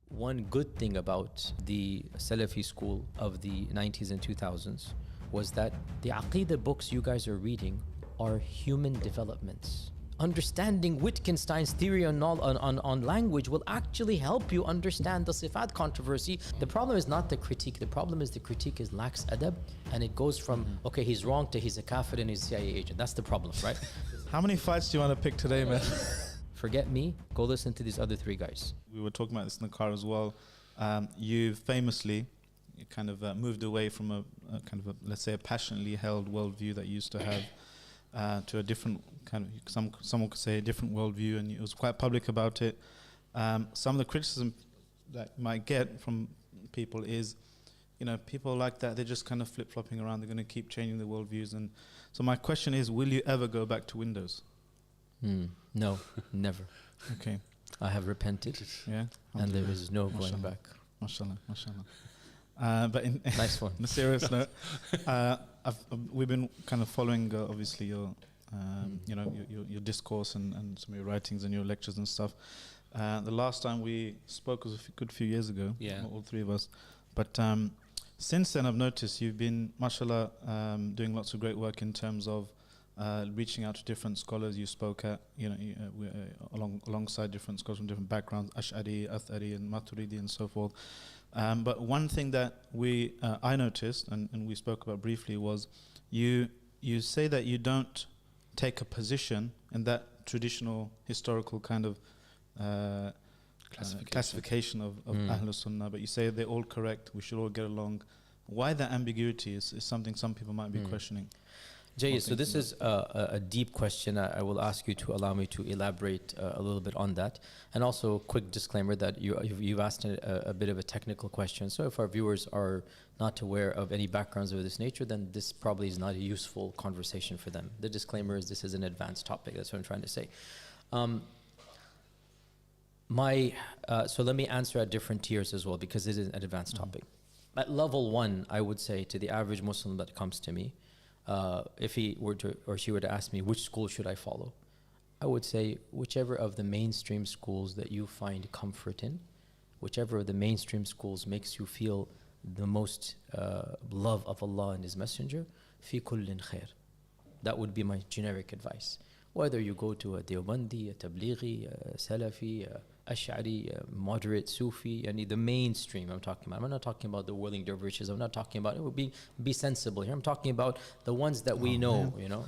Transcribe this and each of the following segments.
One good thing about the Salafi school of the 90s and 2000s was that the Aqidah books you guys are reading are human developments. Understanding Wittgenstein's theory on language will actually help you understand the Sifat controversy. The problem is not the critique. The problem is the critique is lacks adab, and it goes from, okay, he's wrong to he's a kafir and he's a CIA agent. That's the problem, right? How many fights do you want to pick today, man? Forget me, go listen to these other three guys. We were talking about this in the car as well. You famously kind of moved away from a kind of, let's say, a passionately held worldview that you used to have to a different kind of, someone could say a different worldview, and it was quite public about it. Some of the criticism that you might get from people is, you know, people like that, they're just kind of flip-flopping around, they're going to keep changing their worldviews. And so my question is, will you ever go back to Windows? No, never. Okay. I have repented, Yeah. and there is no going back. MashaAllah, MashaAllah. But in Nice one. on a serious note, we've been kind of following, obviously, your, you know, your discourse and some of your writings and your lectures and stuff. The last time we spoke was a good few years ago, all three of us. But since then, I've noticed you've been, mashallah, doing lots of great work in terms of reaching out to different scholars you spoke at, you know, alongside different scholars from different backgrounds, Ash'ari, Athari, and Maturidi, and so forth. But one thing that I noticed, and we spoke about briefly, was you say that you don't take a position in that traditional historical kind of classification of Ahlul Sunnah, but you say they're all correct, we should all get along. Why that ambiguity is something some people might be questioning. Jay, so this is a deep question. I will ask you to allow me to elaborate a little bit on that. And also a quick disclaimer that you've asked a bit of a technical question. So if our viewers are not aware of any backgrounds of this nature, then this probably is not a useful conversation for them. The disclaimer is this is an advanced topic. That's what I'm trying to say. So let me answer at different tiers as well, because it is an advanced topic. At level 1, I would say to the average Muslim that comes to me, if he were to or she were to ask me which school should I follow, I would say whichever of the mainstream schools that you find comfort in, whichever of the mainstream schools makes you feel the most love of Allah and His Messenger, fi kullin khair. That would be my generic advice. Whether you go to a Deobandi, a Tablighi, a Salafi, a Ash'ari, a moderate Sufi, and the mainstream I'm talking about. I'm not talking about the whirling dervishes. I'm not talking about, it would be sensible here. I'm talking about the ones that we know, you know,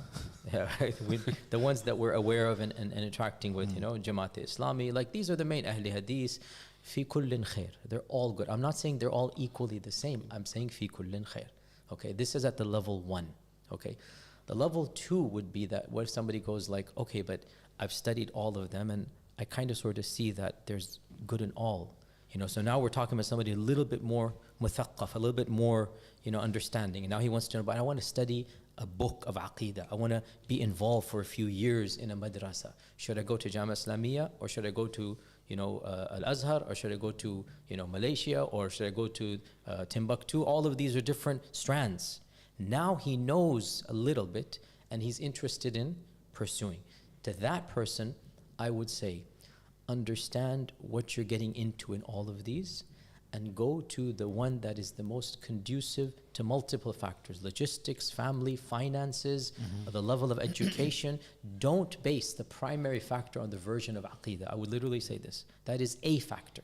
the ones that we're aware of and interacting with, you know, Jamaat-e-Islami. Like, these are the main Ahli Hadith. Fi kullin khair. They're all good. I'm not saying they're all equally the same. I'm saying fi kullin khair. Okay, this is at the level 1. Okay. The level 2 would be that what if somebody goes like, okay, but I've studied all of them and I kind of sort of see that there's good in all. You know, so now we're talking about somebody a little bit more muthaqqaf, a little bit more, you know, understanding. And now he wants to know, but I want to study a book of Aqidah. I want to be involved for a few years in a madrasa. Should I go to Jama Islamiyya, or should I go to, you know, Al-Azhar, or should I go to, you know, Malaysia, or should I go to Timbuktu? All of these are different strands. Now he knows a little bit and he's interested in pursuing. To that person, I would say, understand what you're getting into in all of these and go to the one that is the most conducive to multiple factors: logistics, family, finances, the level of education. Don't base the primary factor on the version of Aqidah. I would literally say this. That is a factor.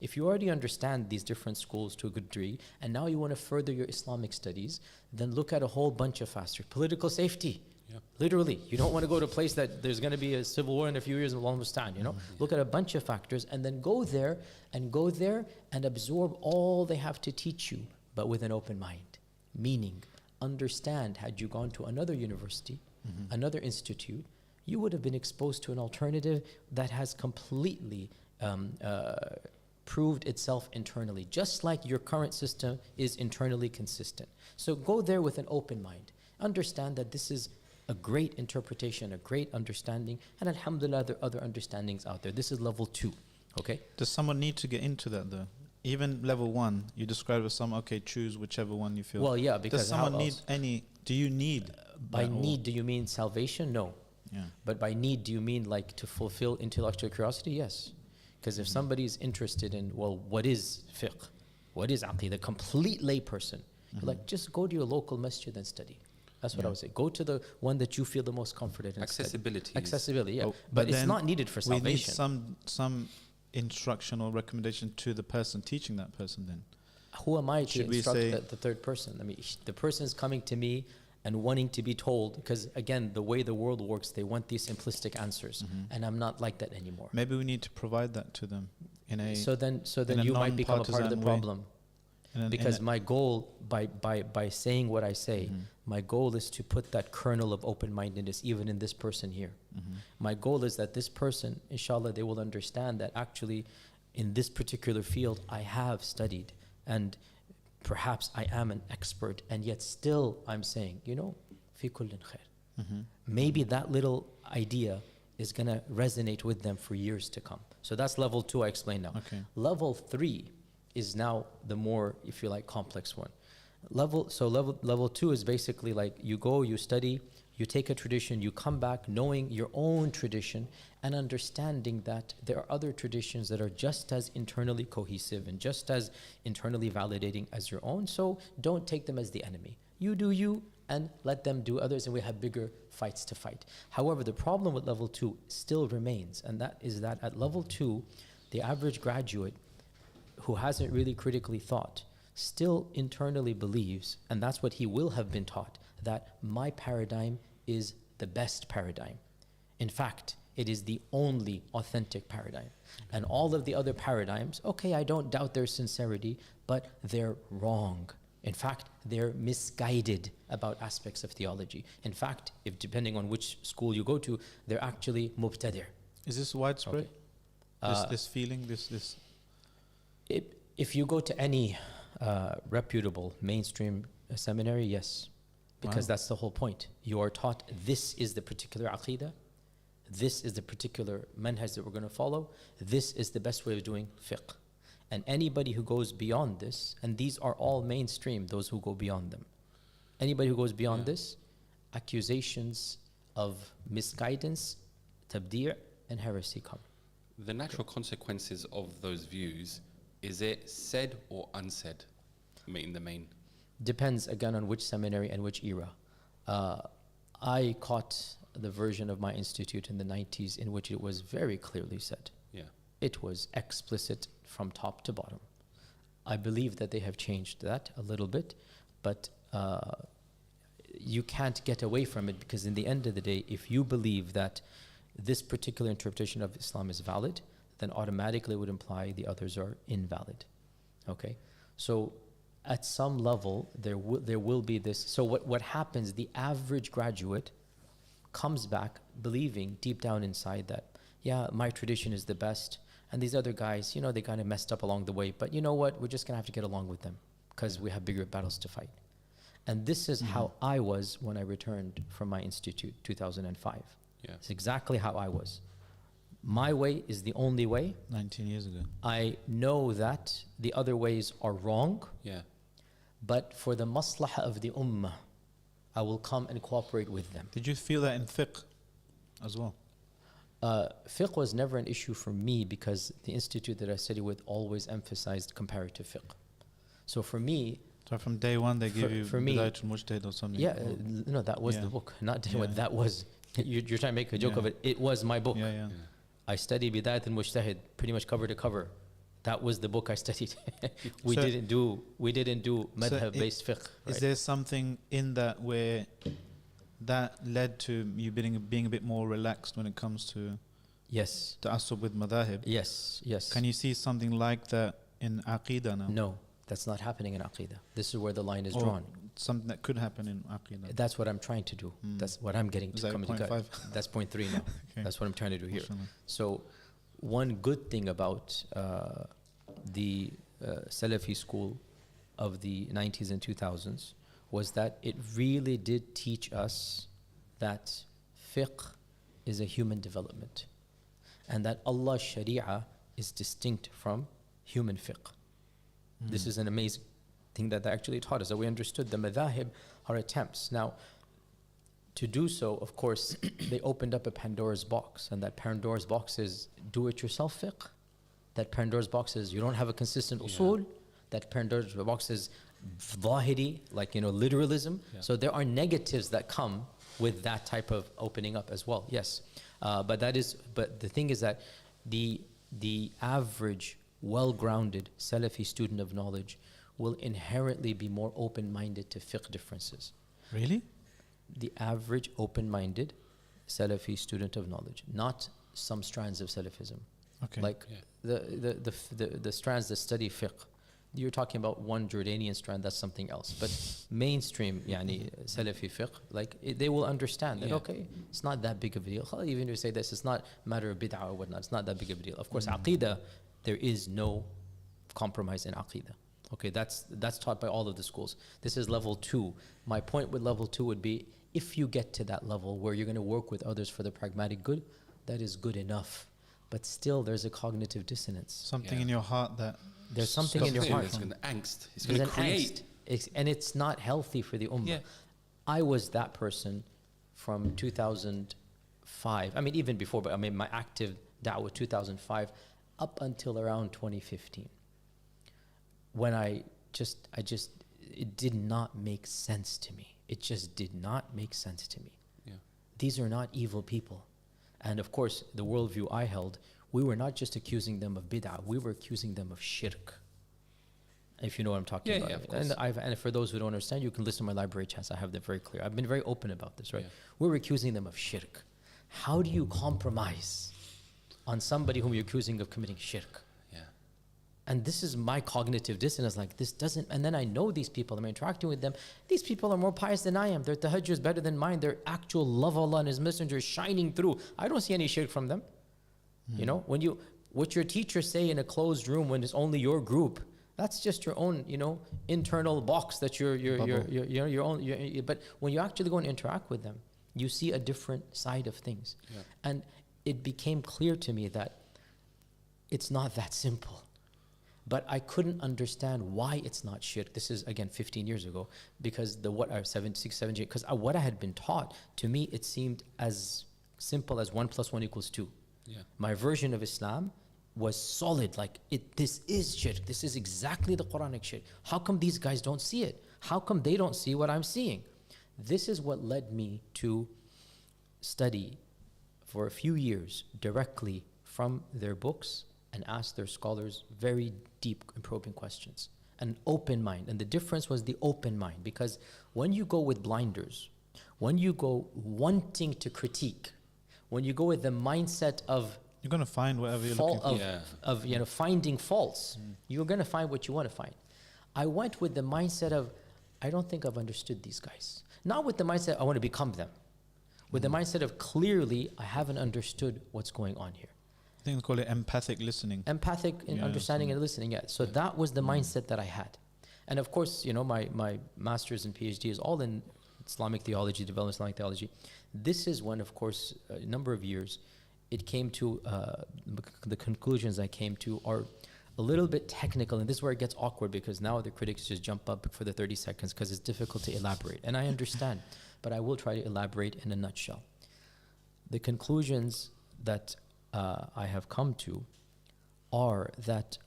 If you already understand these different schools to a good degree, and now you want to further your Islamic studies, then look at a whole bunch of factors. Political safety. Yeah. Literally, you don't want to go to a place that there's going to be a civil war in a few years, Allah musta'an, you know. Look at a bunch of factors and then go there and absorb all they have to teach you, but with an open mind. Meaning, understand, had you gone to another university, another institute, you would have been exposed to an alternative that has completely proved itself internally, just like your current system is internally consistent. So go there with an open mind. Understand that this is a great interpretation, a great understanding, and alhamdulillah, there are other understandings out there. This is level 2, okay? Does someone need to get into that though? Even level 1, you describe as some, okay, choose whichever one you feel. Well, yeah, because does someone need any, do you need? By need, do you mean salvation? No. Yeah. But by need, do you mean like to fulfill intellectual curiosity? Yes. Because if somebody's interested in, well, what is fiqh? What is aqidah? Complete layperson. You're like, just go to your local masjid and study. That's what I would say. Go to the one that you feel the most comforted in. Accessibility. Accessibility, yeah. Oh, but it's not needed for we need salvation. some instruction or recommendation to the person teaching that person then. Who am I to Should we instruct say- the third person? I mean, the person is coming to me and wanting to be told, because again, the way the world works, they want these simplistic answers, and I'm not like that anymore. Maybe we need to provide that to them in a So then in a you might become a part of the non-partisan way. problem. in Because a, my goal, by saying what I say, my goal is to put that kernel of open-mindedness even in this person here. My goal is that this person, inshallah, they will understand that actually in this particular field I have studied and perhaps I am an expert, and yet still I'm saying, fi kullin khair. Maybe that little idea is going to resonate with them for years to come. So that's level 2 I explained now. Okay. Level 3 is now the more, if you like, complex one. Level 2 is basically like you go, you study, you take a tradition, you come back knowing your own tradition and understanding that there are other traditions that are just as internally cohesive and just as internally validating as your own. So don't take them as the enemy. You do you and let them do others, and we have bigger fights to fight. However, the problem with level 2 still remains, and that is that at level 2, the average graduate who hasn't really critically thought still internally believes, and that's what he will have been taught, that my paradigm is the best paradigm. In fact, it is the only authentic paradigm. And all of the other paradigms, okay, I don't doubt their sincerity, but they're wrong. In fact, they're misguided about aspects of theology. In fact, if depending on which school you go to, they're actually mubtadi'. is this widespread? Okay. This feeling, this. If you go to any reputable mainstream seminary, yes. Because Wow. that's the whole point. You are taught this is the particular aqidah, this is the particular manhaj that we're going to follow, this is the best way of doing fiqh. And anybody who goes beyond this, and these are all mainstream, those who go beyond them. Anybody who goes beyond this, accusations of misguidance, tabdi' and heresy come. The natural consequences of those views, is it said or unsaid in the main? Depends again on which seminary and which era. I caught the version of my institute in the 90s in which it was very clearly said. Yeah. It was explicit from top to bottom. I believe that they have changed that a little bit, but you can't get away from it, because in the end of the day, if you believe that this particular interpretation of Islam is valid, then automatically it would imply the others are invalid. Okay? So at some level, there will be this. So what happens, the average graduate comes back believing deep down inside that, yeah, my tradition is the best, and these other guys, they kind of messed up along the way, but you know what, we're just going to have to get along with them because we have bigger battles to fight. And this is how I was when I returned from my institute, 2005. Yeah. It's exactly how I was. My way is the only way. 19 years ago. I know that the other ways are wrong, Yeah. but for the maslahah of the ummah, I will come and cooperate with them. Did you feel that in fiqh as well? Fiqh was never an issue for me because the institute that I studied with always emphasized comparative fiqh. So for me, So from day one they gave you for me- Bidayatul Mujtahid or something? yeah, no, that was Yeah. the book. Not Yeah. what that was. You're trying to make a joke Yeah. of it. It was my book. Yeah. I studied Bidayat al-Mujtahid pretty much cover to cover. That was the book I studied. we So- didn't do madhab-based fiqh. Is Right? there something in that where that led to you being a bit more relaxed when it comes to Yes. ta'assub with madahib? Yes. Can you see something like that in Aqidah now? No, that's not happening in Aqidah. This is where the line is Or drawn. something that could happen in Aqidah? That's what I'm trying to do. That's what I'm getting Is to that come to. 0.5? That's point 3 now. Okay. That's what I'm trying to do here. Mashallah. So, one good thing about the Salafi school of the 90s and 2000s was that it really did teach us that fiqh is a human development, and that Allah's sharia is distinct from human fiqh. This is an amazing thing that they actually taught us, that we understood the madhahib are attempts. Now, to do so, of course, they opened up a Pandora's box, and that Pandora's box is do-it-yourself fiqh. That Pandora's box is you don't have a consistent usul. That Pandora's box is zahiri, like, literalism. Yeah. So there are negatives that come with that type of opening up as well. Yes, but the thing is that the average well-grounded Salafi student of knowledge will inherently be more open-minded to fiqh differences. Really? The average open-minded Salafi student of knowledge, not some strands of Salafism. Okay. Like the strands that study fiqh. You're talking about one Jordanian strand, that's something else. But mainstream Salafi fiqh, like they will understand that, okay, it's not that big of a deal. Even if you say this, it's not a matter of bid'ah or whatnot, it's not that big of a deal. Of course, Aqidah, there is no compromise in Aqidah. Okay, that's taught by all of the schools. This is level 2. My point with level 2 would be, if you get to that level where you're going to work with others for the pragmatic good, that is good enough. But still, there's a cognitive dissonance. Something in your heart that... There's something in your heart. It's an angst. It's There's going an to create. angst. And it's not healthy for the ummah. I was that person from 2005. I mean, even before, but my active da'wah 2005 up until around 2015. When it did not make sense to me. It just did not make sense to me. Yeah. These are not evil people. And of course, the worldview I held, we were not just accusing them of bid'ah, we were accusing them of shirk. If you know what I'm talking about. Yeah, of course. And for those who don't understand, you can listen to my library chats. I have them very clear. I've been very open about this, right? Yeah. We were accusing them of shirk. How do you compromise on somebody whom you're accusing of committing shirk? Yeah. And this is my cognitive dissonance. Like, this doesn't, and then I know these people, I'm interacting with them. These people are more pious than I am. Their tahajjud is better than mine. Their actual love of Allah and His Messenger is shining through. I don't see any shirk from them. You know, what your teachers say in a closed room when it's only your group, that's just your own, internal box that your own. But when you actually go and interact with them, you see a different side of things. Yeah. And it became clear to me that it's not that simple. But I couldn't understand why it's not shirk. This is, again, 15 years ago. Because what I had been taught, to me, it seemed as simple as 1 + 1 = 2. Yeah. My version of Islam was solid. Like, this is shirk. This is exactly the Quranic shirk. How come these guys don't see it? How come they don't see what I'm seeing? This is what led me to study for a few years directly from their books and ask their scholars very deep and probing questions. An open mind. And the difference was the open mind. Because when you go with blinders, when you go wanting to critique, when you go with the mindset of You're going to find whatever you're looking for. of finding faults, you're going to find what you want to find. I went with the mindset of, I don't think I've understood these guys. Not with the mindset I want to become them. With the mindset of, clearly I haven't understood what's going on here. I think they call it empathic listening. Empathic in understanding and listening. Yeah. So that was the mindset that I had. And of course, my master's and PhD is all in Islamic theology, development Islamic theology. This is when, of course, a number of years, it came to, the conclusions I came to are a little bit technical. And this is where it gets awkward, because now the critics just jump up for the 30 seconds because it's difficult to elaborate. And I understand, but I will try to elaborate in a nutshell. The conclusions that I have come to are that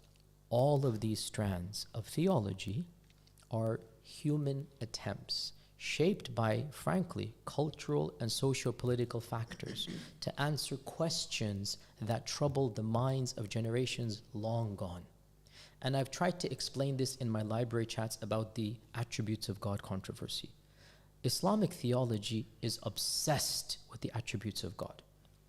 all of these strands of theology are human attempts shaped by, frankly, cultural and socio-political factors to answer questions that troubled the minds of generations long gone. And I've tried to explain this in my library chats about the attributes of God controversy. Islamic theology is obsessed with the attributes of God.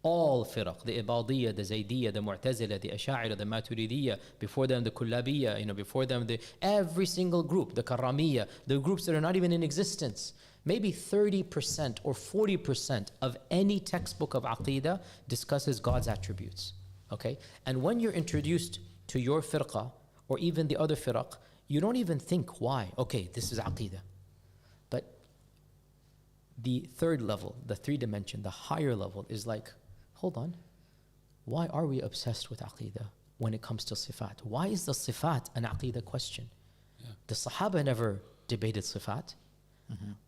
All firaq, the Ibadiyya, the Zaydiyya, the Mu'tazila, the Asha'ira, the Maturidiyya, before them the Kullabiyya, before them every single group, the Karramiyya, the groups that are not even in existence. Maybe 30% or 40% of any textbook of Aqidah discusses God's attributes. Okay? And when you're introduced to your firqa, or even the other firaq, you don't even think why. Okay, this is Aqidah. But the third level, the 3-dimension, the higher level is like, hold on, why are we obsessed with Aqidah when it comes to Sifat? Why is the Sifat an Aqidah question? Yeah. The Sahaba never debated Sifat.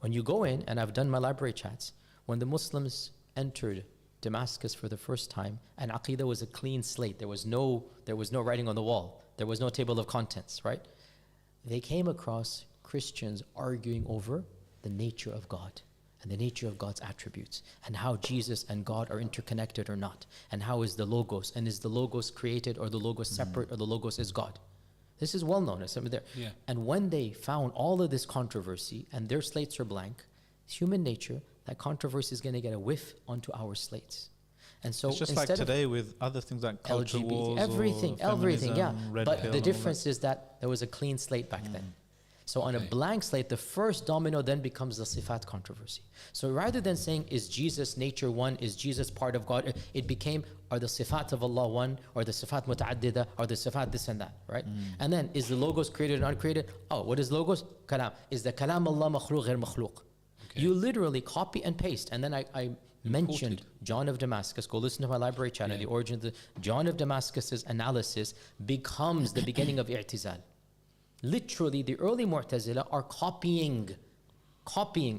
When you go in, and I've done my library chats, when the Muslims entered Damascus for the first time, and Aqidah was a clean slate. There was no writing on the wall. There was no table of contents, right? They came across Christians arguing over the nature of God and the nature of God's attributes and how Jesus and God are interconnected or not, and how is the Logos, and is the Logos created or the Logos separate or the Logos is God. This is well known. It's something there. Yeah. And when they found all of this controversy and their slates are blank, it's human nature, that controversy is going to get a whiff onto our slates. And so it's just like today with other things like culture LGBT, wars, everything, yeah. But the difference is that there was a clean slate back then. So on a blank slate, the first domino then becomes the sifat controversy. So rather than saying, is Jesus nature one, is Jesus part of God, it became, are the sifat of Allah one, or the sifat muta'addida, or the sifat this and that, right? And then, is the logos created or uncreated? Oh, what is logos? Kalam. Is the kalam Allah makhluq ghair makhluq? You literally copy and paste. And then I mentioned John of Damascus. Go listen to my library channel, the origin of the John of Damascus's analysis becomes the beginning of i'tizal. Literally, the early Mu'tazila are copying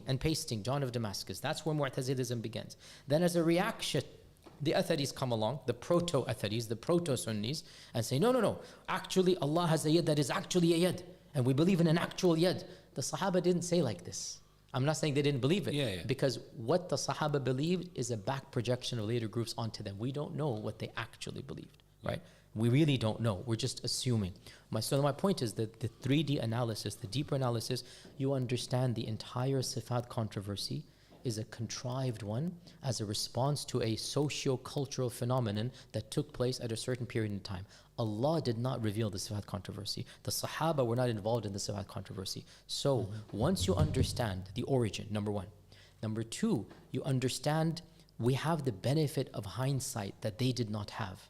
and pasting John of Damascus. That's where Mu'tazilism begins. Then as a reaction, the Atharis come along, the proto-Atharis, the proto-Sunnis, and say, no, actually Allah has a yad that is actually a yad, and we believe in an actual yad. The Sahaba didn't say like this. I'm not saying they didn't believe it, because what the Sahaba believed is a back projection of later groups onto them. We don't know what they actually believed, right? We really don't know. We're just assuming. So my point is that the 3D analysis, the deeper analysis, you understand the entire sifat controversy is a contrived one as a response to a socio-cultural phenomenon that took place at a certain period in time. Allah did not reveal the sifat controversy. The Sahaba were not involved in the sifat controversy. So once you understand the origin, number one. Number two, you understand we have the benefit of hindsight that they did not have.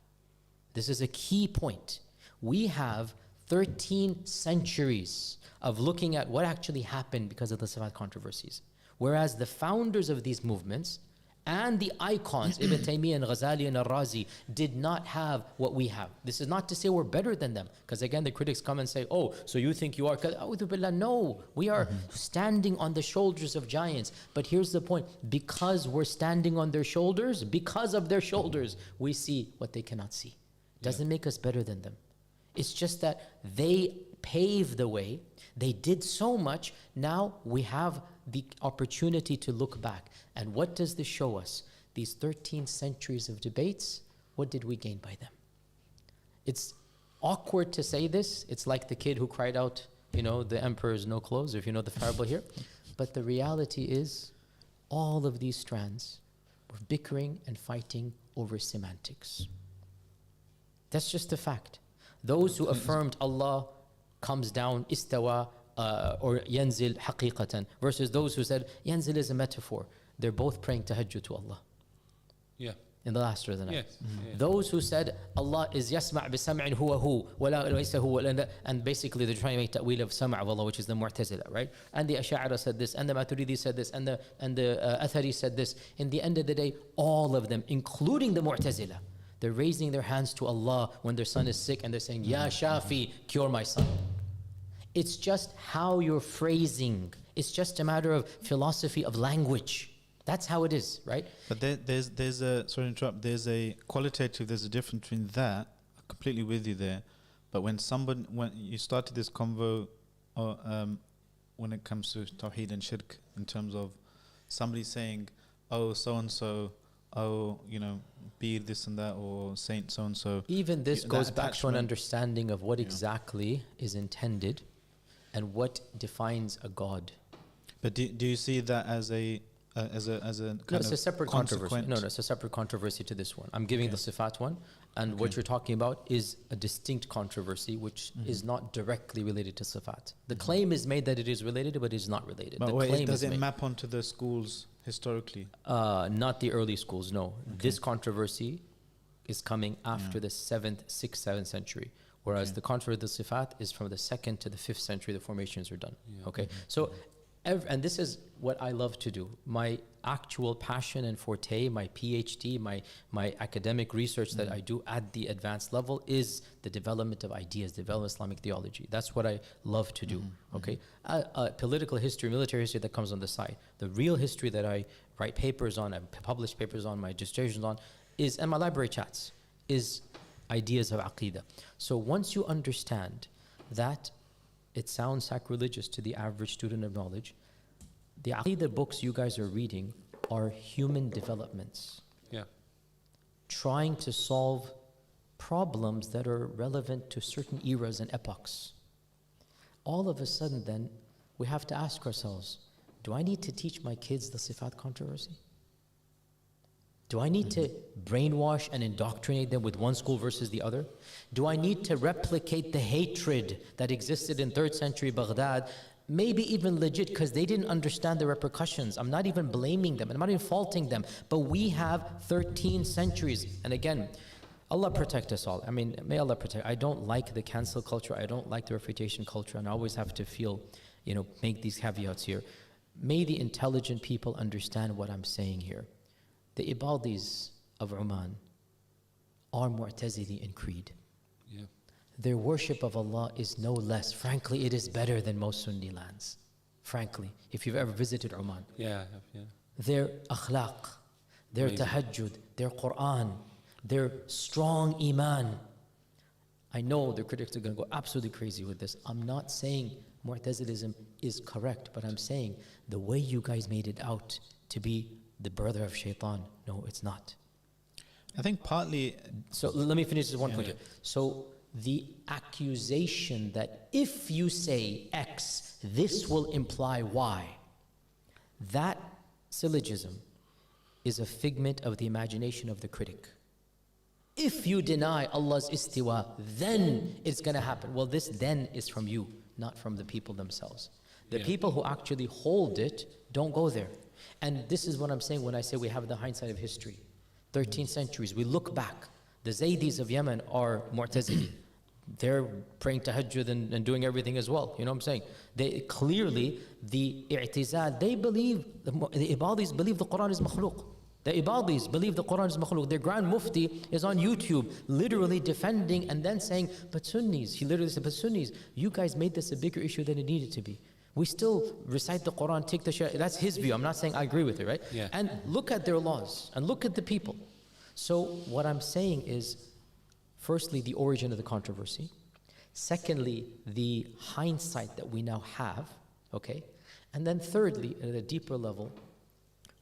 This is a key point. We have 13 centuries of looking at what actually happened because of the Sifat controversies. Whereas the founders of these movements and the icons, Ibn Taymiyyah and Ghazali and Al-Razi, did not have what we have. This is not to say we're better than them, because again the critics come and say, oh, so you think you are... A'udhu billah. No, we are standing on the shoulders of giants. But here's the point, because we're standing on their shoulders, because of their shoulders, we see what they cannot see. Doesn't make us better than them. It's just that they paved the way. They did so much. Now we have the opportunity to look back. And what does this show us? These 13 centuries of debates, what did we gain by them? It's awkward to say this. It's like the kid who cried out, the emperor's no clothes, if you know the parable here. But the reality is, all of these strands were bickering and fighting over semantics. That's just a fact. Those who affirmed Allah comes down, istawa, or yanzil haqiqatan, versus those who said yanzil is a metaphor. They're both praying tahajjud to Allah. Yeah. In the last of the night. Yes. Those who said Allah is yasma' bi sam'in huwa hu, wala laysa huwa, and basically they're trying to make ta'wil of sam' of Allah, which is the Mu'tazila, right? And the Ash'ari said this, and the Maturidi said this, and the Athari said this. In the end of the day, all of them, including the Mu'tazila, they're raising their hands to Allah when their son is sick and they're saying, Ya Shafi, cure my son. It's just how you're phrasing. It's just a matter of philosophy of language. That's how it is, right? But there's a, sorry to interrupt, there's a qualitative, there's a difference between that, I'm completely with you there, but when you started this convo, when it comes to Tawheed and Shirk, in terms of somebody saying, oh, so-and-so, oh, be this and that, or saint so-and-so. Even this goes back to an understanding of what exactly is intended and what defines a God. But do you see that as a kind it's a separate controversy. No, it's a separate controversy to this one. I'm giving the sifat one, and what you're talking about is a distinct controversy which is not directly related to sifat. The claim is made that it is related, but it is not related. But does it map onto the schools historically? Not the early schools, no. This controversy is coming after the 6th, 7th century. Whereas the controversy of the sifat is from the 2nd to the 5th century, the formations are done. So, and this is what I love to do. My actual passion and forte, my PhD, my academic research that I do at the advanced level is the development of ideas, development of Islamic theology. That's what I love to do, Political history, military history, that comes on the side. The real history that I write papers on, I publish papers on, my dissertations on, and my library chats, is ideas of Aqidah. So once you understand that it sounds sacrilegious to the average student of knowledge, the Aqidah books you guys are reading are human developments. Yeah. Trying to solve problems that are relevant to certain eras and epochs. All of a sudden then, we have to ask ourselves, do I need to teach my kids the Sifat controversy? Do I need to brainwash and indoctrinate them with one school versus the other? Do I need to replicate the hatred that existed in 3rd century Baghdad, maybe even legit because they didn't understand the repercussions? I'm not even blaming them, I'm not even faulting them, but we have 13 centuries. And again, Allah protect us all. I mean, may Allah protect. I don't like the cancel culture, I don't like the refutation culture, and I always have to feel, make these caveats here. May the intelligent people understand what I'm saying here. The Ibadis of Oman are Mu'tazili in creed. Yeah. Their worship of Allah is no less. Frankly, it is better than most Sunni lands. Frankly, if you've ever visited Oman. Yeah, I have, yeah. Their akhlaq, their Amazing. tahajjud, their Quran, their strong iman. I know the critics are going to go absolutely crazy with this. I'm not saying Mu'tazilism is correct, but I'm saying the way you guys made it out to be the brother of shaitan, no, it's not. I think partly. So let me finish this one point Yeah. here. So the accusation that if you say X, this will imply Y, that syllogism is a figment of the imagination of the critic. If you deny Allah's istiwa, then it's going to happen. Well, this then is from you, not from the people themselves. The Yeah. people who actually hold it don't go there. And this is what I'm saying when I say we have the hindsight of history. 13 centuries, we look back. The Zaydis of Yemen are Mu'tazili. They're praying tahajjud and doing everything as well. You know what I'm saying? They clearly, the i'tizal, they believe, the Ibadis believe the Quran is makhluk. The Ibadis believe the Quran is makhluk. Their Grand Mufti is on YouTube literally defending and then saying, but Sunnis, he literally said, but Sunnis, you guys made this a bigger issue than it needed to be. We still recite the Quran, take the Sharia. That's his view. I'm not saying I agree with it, right? Yeah. And look at their laws and look at the people. So what I'm saying is, firstly, the origin of the controversy. Secondly, the hindsight that we now have, okay? And then thirdly, at a deeper level,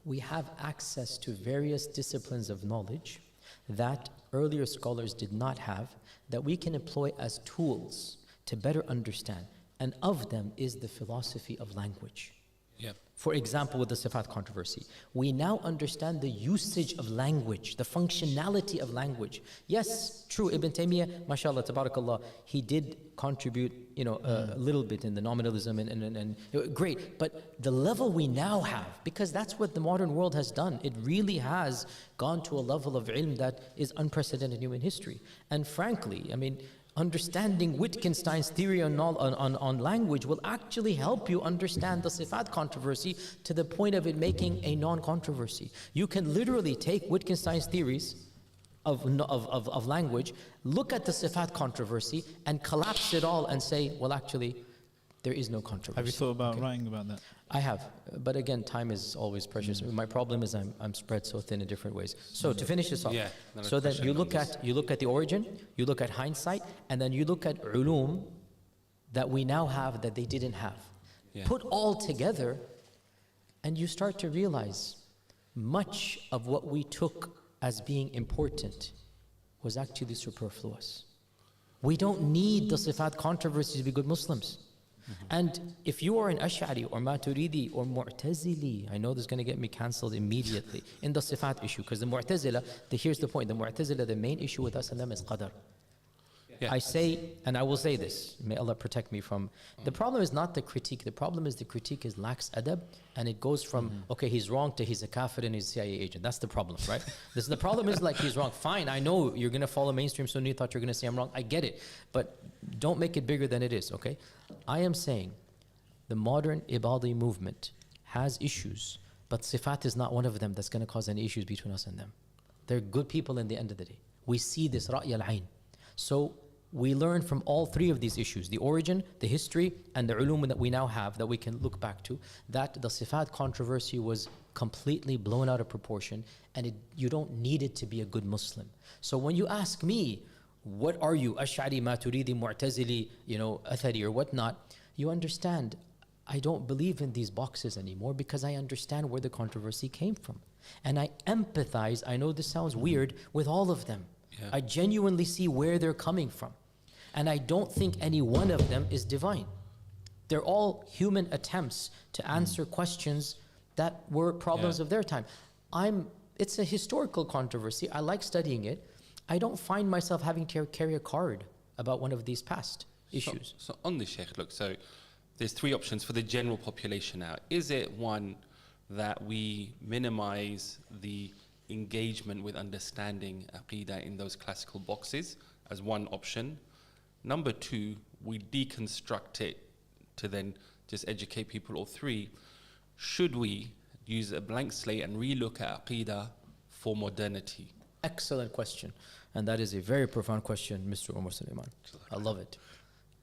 we have access to various disciplines of knowledge that earlier scholars did not have, that we can employ as tools to better understand. And of them is the philosophy of language. Yeah. For example, with the Sifat controversy, we now understand the usage of language, the functionality of language. Yes, true, Ibn Taymiyyah, mashallah, tabarakallah, he did contribute, a little bit in the nominalism and great. But the level we now have, because that's what the modern world has done, it really has gone to a level of ilm that is unprecedented in human history. And frankly, understanding Wittgenstein's theory on language will actually help you understand the Sifat controversy to the point of it making a non-controversy. You can literally take Wittgenstein's theories of language, look at the Sifat controversy and collapse it all and say, well, actually, there is no controversy. Have you thought about writing about that? I have, but again, time is always precious. My problem is I'm spread so thin in different ways. So to finish this off, Yeah, so then you look at the origin, you look at hindsight, and then you look at ulum that we now have that they didn't have. Yeah. Put all together, and you start to realize much of what we took as being important was actually superfluous. We don't need the Sifat controversy to be good Muslims. And if you are an Ash'ari or Maturidi or Mu'tazili, I know this is going to get me cancelled immediately in the Sifat issue, because the Mu'tazila, here's the point, the Mu'tazila, the main issue with us and them is qadar. Yeah. I say, and I will say this, may Allah protect me from, the problem is not the critique, the problem is the critique is lacks adab, and it goes from, okay, he's wrong to he's a kafir and he's a CIA agent. That's the problem, right? The problem is like he's wrong. Fine, I know you're going to follow mainstream Sunni thought you're going to say I'm wrong. I get it. But don't make it bigger than it is, okay? I am saying the modern Ibadi movement has issues, but Sifat is not one of them that's going to cause any issues between us and them. They're good people in the end of the day. We see this Ra'y al-Ayn. So we learn from all three of these issues, the origin, the history, and the ulum that we now have that we can look back to, that the Sifat controversy was completely blown out of proportion, and you don't need it to be a good Muslim. So when you ask me, what are you, Ash'ari, Maturidi, Mu'tazili, Athari or whatnot, you understand, I don't believe in these boxes anymore because I understand where the controversy came from. And I empathize, I know this sounds weird, with all of them. Yeah. I genuinely see where they're coming from. And I don't think any one of them is divine. They're all human attempts to answer questions that were problems of their time. It's a historical controversy. I like studying it. I don't find myself having to carry a card about one of these past issues. So on this, Sheikh, look, so there's three options for the general population now. Is it one that we minimize the engagement with understanding Aqidah in those classical boxes as one option? Number two, we deconstruct it to then just educate people. Or three, should we use a blank slate and relook at Aqidah for modernity? Excellent question. And that is a very profound question, Mr. Omar Suleiman. I love it.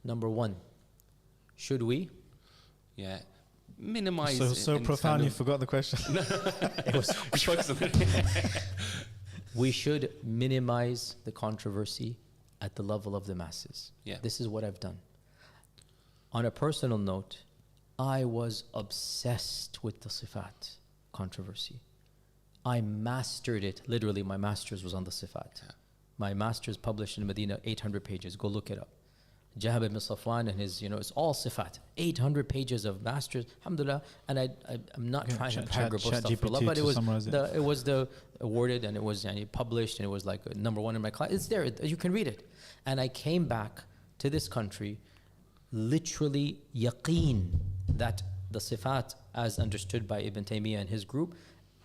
Number one, should we? Yeah. Minimize so profound you forgot the question. It was we should minimize the controversy at the level of the masses. Yeah. This is what I've done. On a personal note, I was obsessed with the Sifat controversy. I mastered it. Literally, my master's was on the Sifat. Yeah. My master's published in Medina, 800 pages. Go look it up. Jahab ibn Safwan and his, it's all Sifat. 800 pages of masters, alhamdulillah. And I'm not trying to brag or boast stuff for Allah, but it was awarded, and it was published, and it was like number one in my class. It's there, you can read it. And I came back to this country literally yaqeen that the Sifat as understood by Ibn Taymiyyah and his group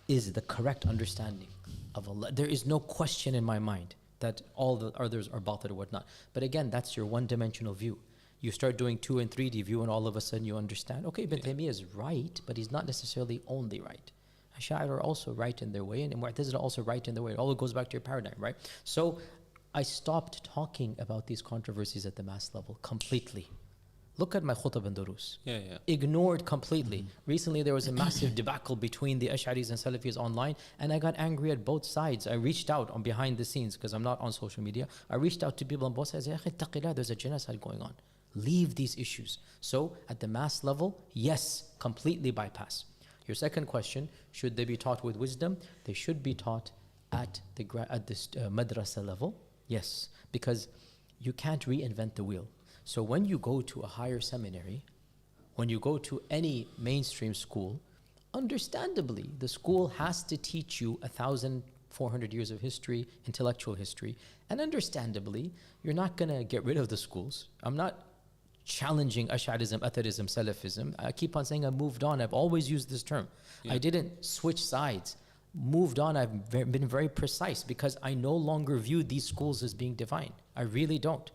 is the correct understanding of Allah. There is no question in my mind that all the others are batil or whatnot. But again, that's your one-dimensional view. You start doing 2 and 3D view, and all of a sudden you understand, okay, Ibn Taymiyyah is right, but he's not necessarily only right. Ash'ari are also right in their way, and Mu'tazila are also right in their way. It all goes back to your paradigm, right? So I stopped talking about these controversies at the mass level completely. Look at my khutab and durus. Ignored completely. Recently there was a massive debacle between the Ash'aris and Salafis online, and I got angry at both sides. I reached out on behind the scenes, because I'm not on social media. I reached out to people on both sides. There's a genocide going on. Leave these issues. So at the mass level, yes, completely bypass. Your second question, should they be taught with wisdom? They should be taught at the madrasa level. Yes, because you can't reinvent the wheel. So when you go to a higher seminary, when you go to any mainstream school, understandably, the school has to teach you 1,400 years of history, intellectual history. And understandably, you're not going to get rid of the schools. I'm not challenging Ash'arism, Atharism, Salafism. I keep on saying I moved on. I've always used this term. I didn't switch sides. Moved on, I've been very precise, because I no longer view these schools as being divine. I really don't.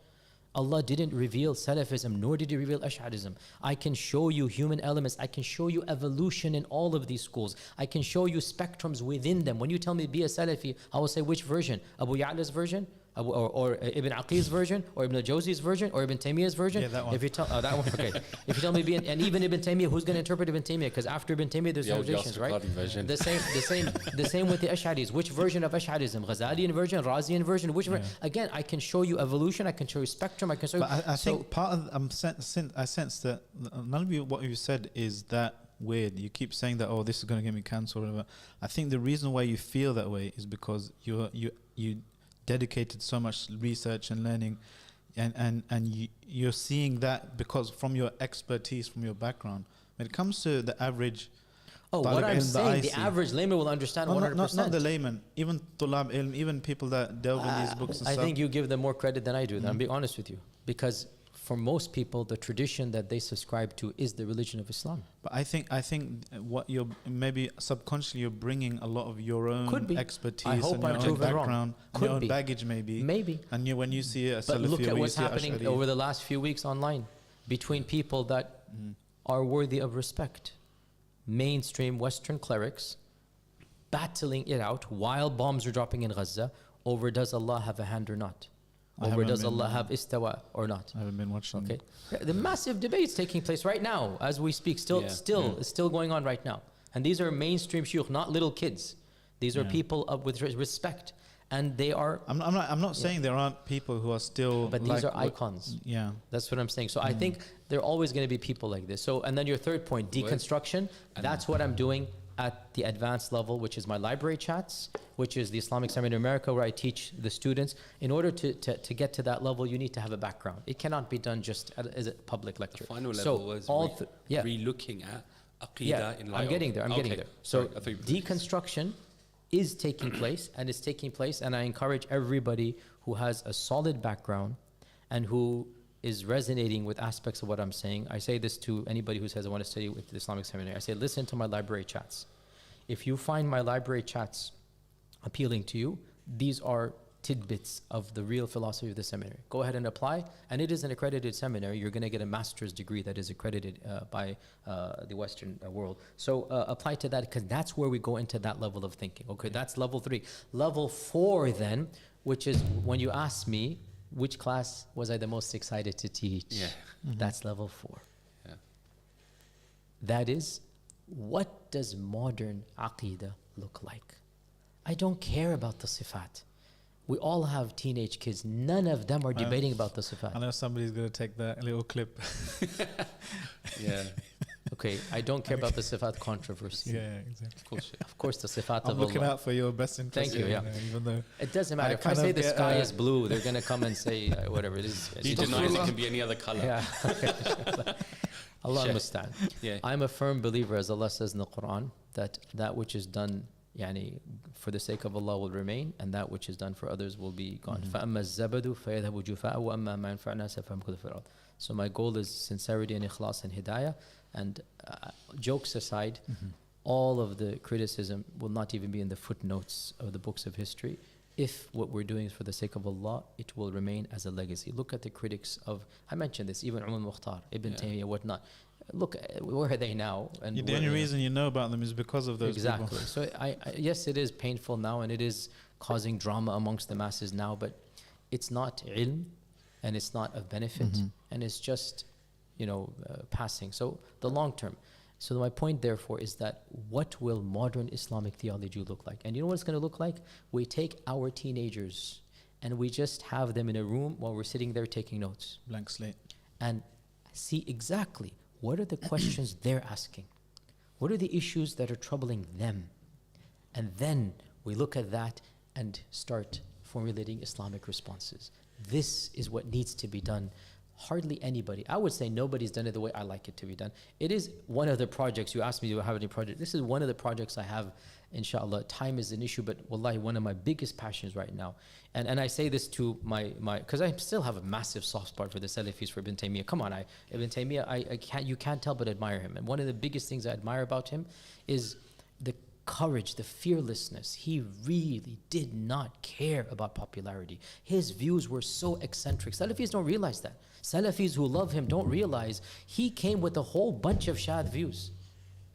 Allah didn't reveal Salafism, nor did He reveal Ash'arism. I can show you human elements. I can show you evolution in all of these schools. I can show you spectrums within them. When you tell me be a Salafi, I will say which version? Abu Ya'la's version? Or Ibn Aqil's version, or Ibn Jawzi's version, or Ibn Taymiyyah's version. Yeah, that one. If you tell that one, okay. If you tell me, and even Ibn Taymiyyah, who's going to interpret Ibn Taymiyyah? Because after Ibn Taymiyyah, there's translations, right? The same with the Ash'aris. Which version of Ash'arism? Ghazalian version, Razian version? Which version? Again, I can show you evolution. I can show you spectrum. I can show. But I think part of I sense that none of what you said is that weird. You keep saying that, this is going to get me cancelled or whatever. I think the reason why you feel that way is because you dedicated so much research and learning, and you're seeing that because from your expertise, from your background. When it comes to the average what I'm saying, the average layman will understand 100%. Not the layman, even tulab ilm, even people that delve in these books and stuff. I think you give them more credit than I do. I'm being honest with you, because for most people, the tradition that they subscribe to is the religion of Islam. But I think what you're maybe subconsciously you're bringing a lot of your own expertise and your own background, your own baggage maybe. And when you see a Salafi, but look at what's happening over the last few weeks online between people that are worthy of respect. Mainstream Western clerics battling it out while bombs are dropping in Gaza over does Allah have a hand or not. Or does Allah have istawa or not? I haven't been watching. Okay, the massive debates taking place right now as we speak. Still going on right now. And these are mainstream shuyukh, not little kids. These are people with respect. And they are... I'm not saying there aren't people who are still... But these are icons. Yeah. That's what I'm saying. So I think there are always going to be people like this. So, and then your third point, deconstruction. That's what I'm doing at the advanced level, which is my library chats, which is the Islamic Seminary in America, where I teach the students. In order to get to that level, you need to have a background. It cannot be done just as a public lecture. The final level was re-looking at Aqidah in light I'm getting there. So deconstruction is taking place, and it's taking place, and I encourage everybody who has a solid background and who is resonating with aspects of what I'm saying. I say this to anybody who says I want to study with the Islamic Seminary. I say, listen to my library chats. If you find my library chats appealing to you, these are tidbits of the real philosophy of the seminary. Go ahead and apply, and it is an accredited seminary. You're going to get a master's degree that is accredited by the Western world. So apply to that, because that's where we go into that level of thinking. Okay, that's level 3. Level 4 then, which is when you ask me, which class was I the most excited to teach? Yeah. That's level 4. Yeah. That is, what does modern Aqidah look like? I don't care about the sifat. We all have teenage kids. None of them are debating about the sifat. I know somebody's going to take that little clip. Yeah. Okay, I don't care about the sifat controversy. Yeah, exactly. Of course, the sifat I'm of looking Allah. out for your best interest. Thank you, yeah. Even though It doesn't matter. If I say the sky is blue, they're going to come and say whatever it is. You deny it can be any other color. Yeah. Allah musta'an. Yeah. I'm a firm believer, as Allah says in the Quran, that which is done for the sake of Allah will remain, and that which is done for others will be gone. فَأَمَّا الزَّبَدُ فَيَذْهَبُ جُفَاءً وَأَمَّا مَا يَنْفَعُ النَّاسَ فَيَمْكُثُ فِي الْأَرْضِ. So my goal is sincerity and ikhlas and hidayah. And jokes aside, all of the criticism will not even be in the footnotes of the books of history. If what we're doing is for the sake of Allah, it will remain as a legacy. Look at the critics of, I mentioned this, even Umar Mukhtar, Ibn Taymiyyah, whatnot. Look, where are they now? And the only reason you know about them is because of those people. So yes, it is painful now, and it is causing drama amongst the masses now, but it's not ilm, and it's not of benefit, and it's just, passing. So the long term. So my point, therefore, is that what will modern Islamic theology look like? And you know what it's going to look like? We take our teenagers and we just have them in a room while we're sitting there taking notes. Blank slate. And see exactly what are the questions they're asking. What are the issues that are troubling them? And then we look at that and start formulating Islamic responses. This is what needs to be done. Hardly anybody, I would say nobody's done it the way I like it to be done. It is one of the projects, you asked me, do I have any project? This is one of the projects I have, inshallah. Time is an issue, but wallahi, one of my biggest passions right now. And I say this to my because I still have a massive soft spot for the Salafis, for Ibn Taymiyyah. Come on, Ibn Taymiyyah, you can't tell but admire him. And one of the biggest things I admire about him is the courage, the fearlessness. He really did not care about popularity. His views were so eccentric. Salafis don't realize that. Salafis who love him don't realize he came with a whole bunch of shad views,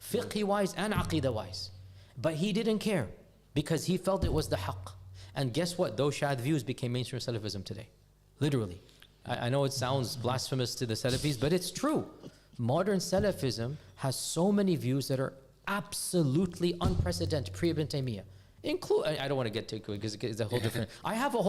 fiqh-wise and aqidah-wise. But he didn't care because he felt it was the haqq. And guess what? Those shad views became mainstream Salafism today. Literally. I know it sounds blasphemous to the Salafis, but it's true. Modern Salafism has so many views that are absolutely unprecedented pre-Ibn Taymiyyah. I don't want to get to it because it's a whole different. I have an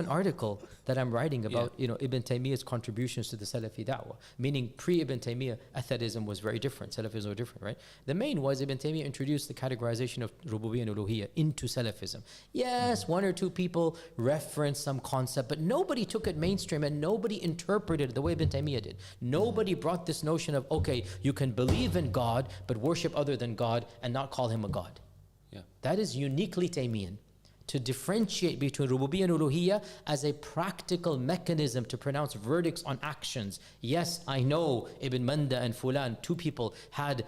article that I'm writing about Ibn Taymiyyah's contributions to the Salafi da'wah. Meaning pre-Ibn Taymiyyah, atheism was very different. Salafism was different, right? The main was Ibn Taymiyyah introduced the categorization of rububiyyah and uluhiyyah into Salafism. Yes, one or two people referenced some concept, but nobody took it mainstream and nobody interpreted it the way Ibn Taymiyyah did. Nobody brought this notion of, okay, you can believe in God but worship other than God and not call him a God. That is uniquely Taymiyyah, to differentiate between rububiyyah and uluhiyyah as a practical mechanism to pronounce verdicts on actions. Yes, I know Ibn Manda and Fulan, two people, had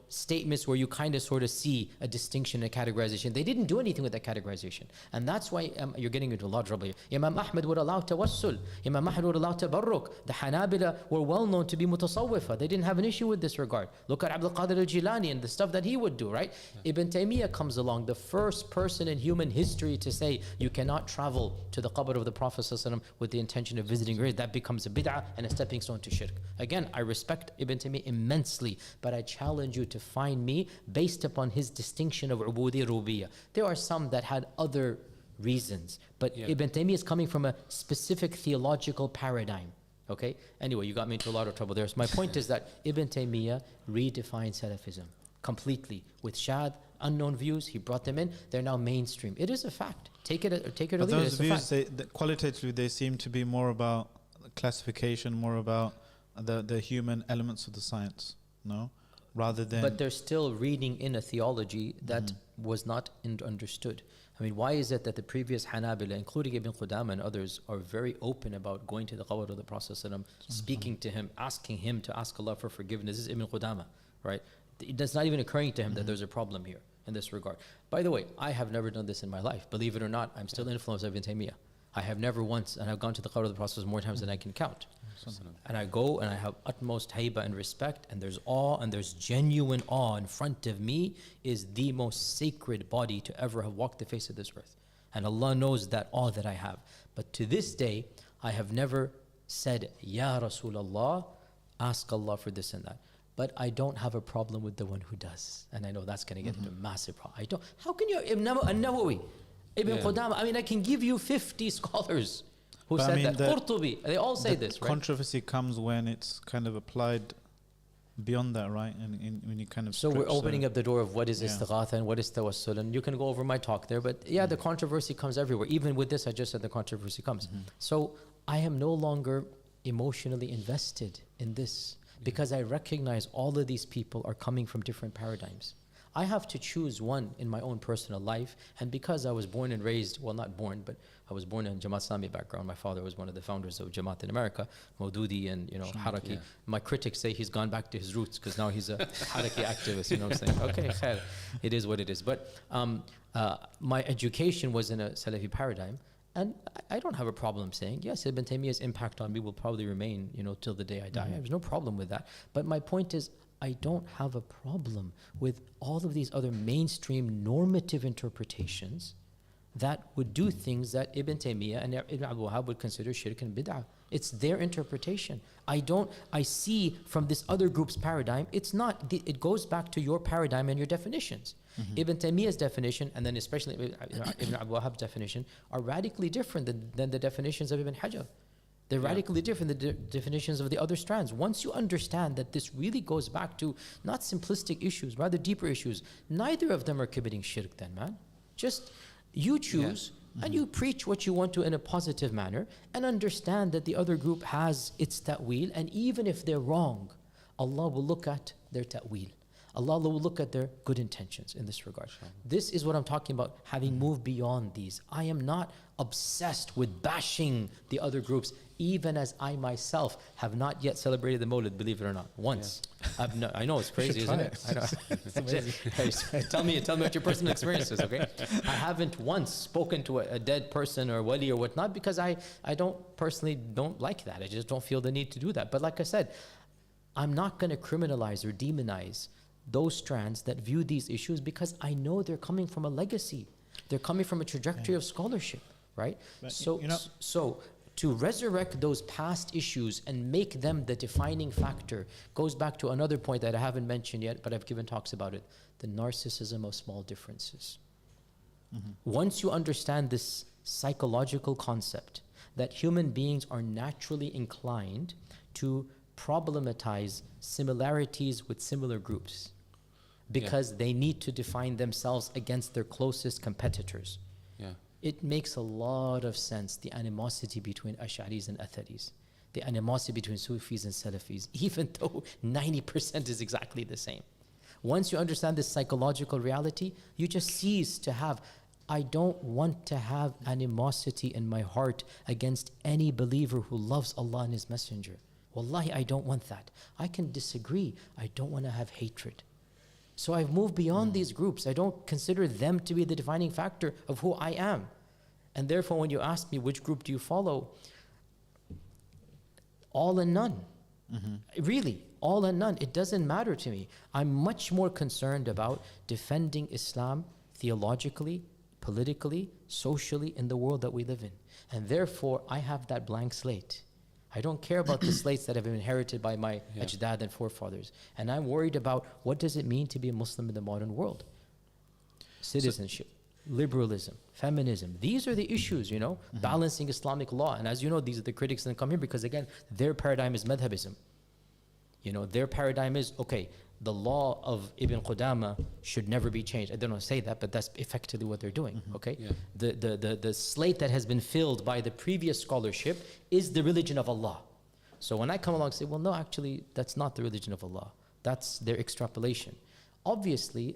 statements where you kind of sort of see a distinction and categorization. They didn't do anything with that categorization. And that's why you're getting into a lot of trouble here. Imam Ahmad would allow tawassul. Imam Ahmad would allow tabarruk. The Hanabila were well known to be mutasawwifa. They didn't have an issue with this regard. Look at Abdul Qadir al-Jilani and the stuff that he would do, right? Ibn Taymiyyah comes along, the first person in human history history to say you cannot travel to the qabr of the Prophet ﷺ with the intention of visiting grave, that becomes a bid'ah and a stepping stone to shirk. Again, I respect Ibn Taymiyyah immensely, but I challenge you to find me based upon his distinction of ubudi rubiyyah. There are some that had other reasons, but Ibn Taymiyyah is coming from a specific theological paradigm. Okay? Anyway, you got me into a lot of trouble there. So my point is that Ibn Taymiyyah redefined Salafism completely with shadh, unknown views. He brought them in. They're now mainstream. It is a fact. Take it or leave it. Those It's a views, fact. qualitatively, they seem to be more about classification, more about the human elements of the science, no? Rather than... But they're still reading in a theology that was not understood. I mean, why is it that the previous Hanabila, including Ibn Qudama and others, are very open about going to the qabr of the Prophet ﷺ, speaking to him, asking him to ask Allah for forgiveness? This is Ibn Qudama, right? It's not even occurring to him that there's a problem here in this regard. By the way, I have never done this in my life. Believe it or not, I'm still influenced by Ibn Taymiyyah. I have never once, and I've gone to the qabr of the Prophet more times than I can count. And I go and I have utmost hayba and respect, and there's awe, and there's genuine awe in front of me is the most sacred body to ever have walked the face of this earth. And Allah knows that awe that I have. But to this day, I have never said, Ya Rasulullah, ask Allah for this and that. But I don't have a problem with the one who does. And I know that's going to get into a massive problem. I don't. How can you, Ibn Nawawi, Ibn Qudama, I mean, I can give you 50 scholars who said that. Qurtubi, they all say this, right? Controversy comes when it's kind of applied beyond that, right? And when you kind of... So we're opening up the door of what is istighatha and what is tawassul. And you can go over my talk there. But yeah, the controversy comes everywhere. Even with this, I just said the controversy comes. So I am no longer emotionally invested in this, because I recognize all of these people are coming from different paradigms. I have to choose one in my own personal life, and because I was born and raised, well, not born, but I was born in a Jamaat Islami background. My father was one of the founders of Jamaat in America, Maududi and, Haraki. My critics say he's gone back to his roots because now he's a Haraki activist, you know what I'm saying? Okay, khair, it is what it is. But my education was in a Salafi paradigm, and I don't have a problem saying, yes, Ibn Taymiyyah's impact on me will probably remain, till the day I die. There's no problem with that. But my point is, I don't have a problem with all of these other mainstream normative interpretations that would do things that Ibn Taymiyyah and Ibn Abdul Wahhab would consider shirk and bid'ah. It's their interpretation. I see from this other group's paradigm, it's not, it goes back to your paradigm and your definitions. Ibn Taymiyyah's definition, and then especially Ibn Abdul Wahhab's definition, are radically different than the definitions of Ibn Hajar. They're radically different than the definitions of the other strands. Once you understand that this really goes back to not simplistic issues, rather deeper issues, neither of them are committing shirk then, man. Just you choose and you preach what you want to in a positive manner, and understand that the other group has its ta'wil, and even if they're wrong, Allah will look at their ta'wil. Allah will look at their good intentions in this regard. This is what I'm talking about, having moved beyond these. I am not obsessed with bashing the other groups, even as I myself have not yet celebrated the Mawlid, believe it or not, once. I know it's crazy, isn't it? I know. It's amazing. Tell me what your personal experience is, okay? I haven't once spoken to a dead person or wali or whatnot, because I personally don't like that. I just don't feel the need to do that. But like I said, I'm not going to criminalize or demonize those strands that view these issues, because I know they're coming from a legacy. They're coming from a trajectory of scholarship, right? But So to resurrect those past issues and make them the defining factor goes back to another point that I haven't mentioned yet, but I've given talks about it, the narcissism of small differences. Once you understand this psychological concept, that human beings are naturally inclined to problematize similarities with similar groups, because they need to define themselves against their closest competitors. It makes a lot of sense, the animosity between Ash'aris and Atharis, the animosity between Sufis and Salafis, even though 90% is exactly the same. Once you understand this psychological reality, you just cease to have, I don't want to have animosity in my heart against any believer who loves Allah and His Messenger. Wallahi, I don't want that. I can disagree. I don't want to have hatred. So I've moved beyond these groups. I don't consider them to be the defining factor of who I am. And therefore, when you ask me which group do you follow, all and none. Really, all and none. It doesn't matter to me. I'm much more concerned about defending Islam theologically, politically, socially, in the world that we live in. And therefore, I have that blank slate. I don't care about the slates that have been inherited by my ajdad and forefathers. And I'm worried about what does it mean to be a Muslim in the modern world? Citizenship, liberalism, feminism. These are the issues, you know, balancing Islamic law. And as you know, these are the critics that come here because, again, their paradigm is madhabism. You know, their paradigm is, okay, the law of Ibn Qudama should never be changed. I don't want to say that, but that's effectively what they're doing, okay? Yeah. The slate that has been filled by the previous scholarship is the religion of Allah. So when I come along and say, well, no, actually, that's not the religion of Allah. That's their extrapolation. Obviously,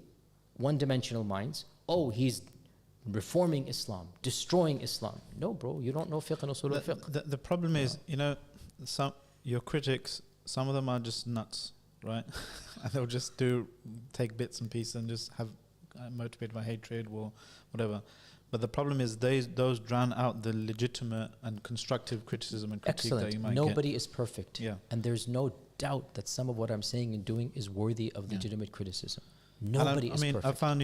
one-dimensional minds, oh, he's reforming Islam, destroying Islam. No, bro, you don't know fiqh and usul al-fiqh. The problem is, you know, your critics, some of them are just nuts, right? And they'll just take bits and pieces and just have motivated by hatred or whatever. But the problem is those drown out the legitimate and constructive criticism and critique that you might get. Nobody is perfect. Yeah. And there's no doubt that some of what I'm saying and doing is worthy of legitimate criticism. Nobody is perfect. I found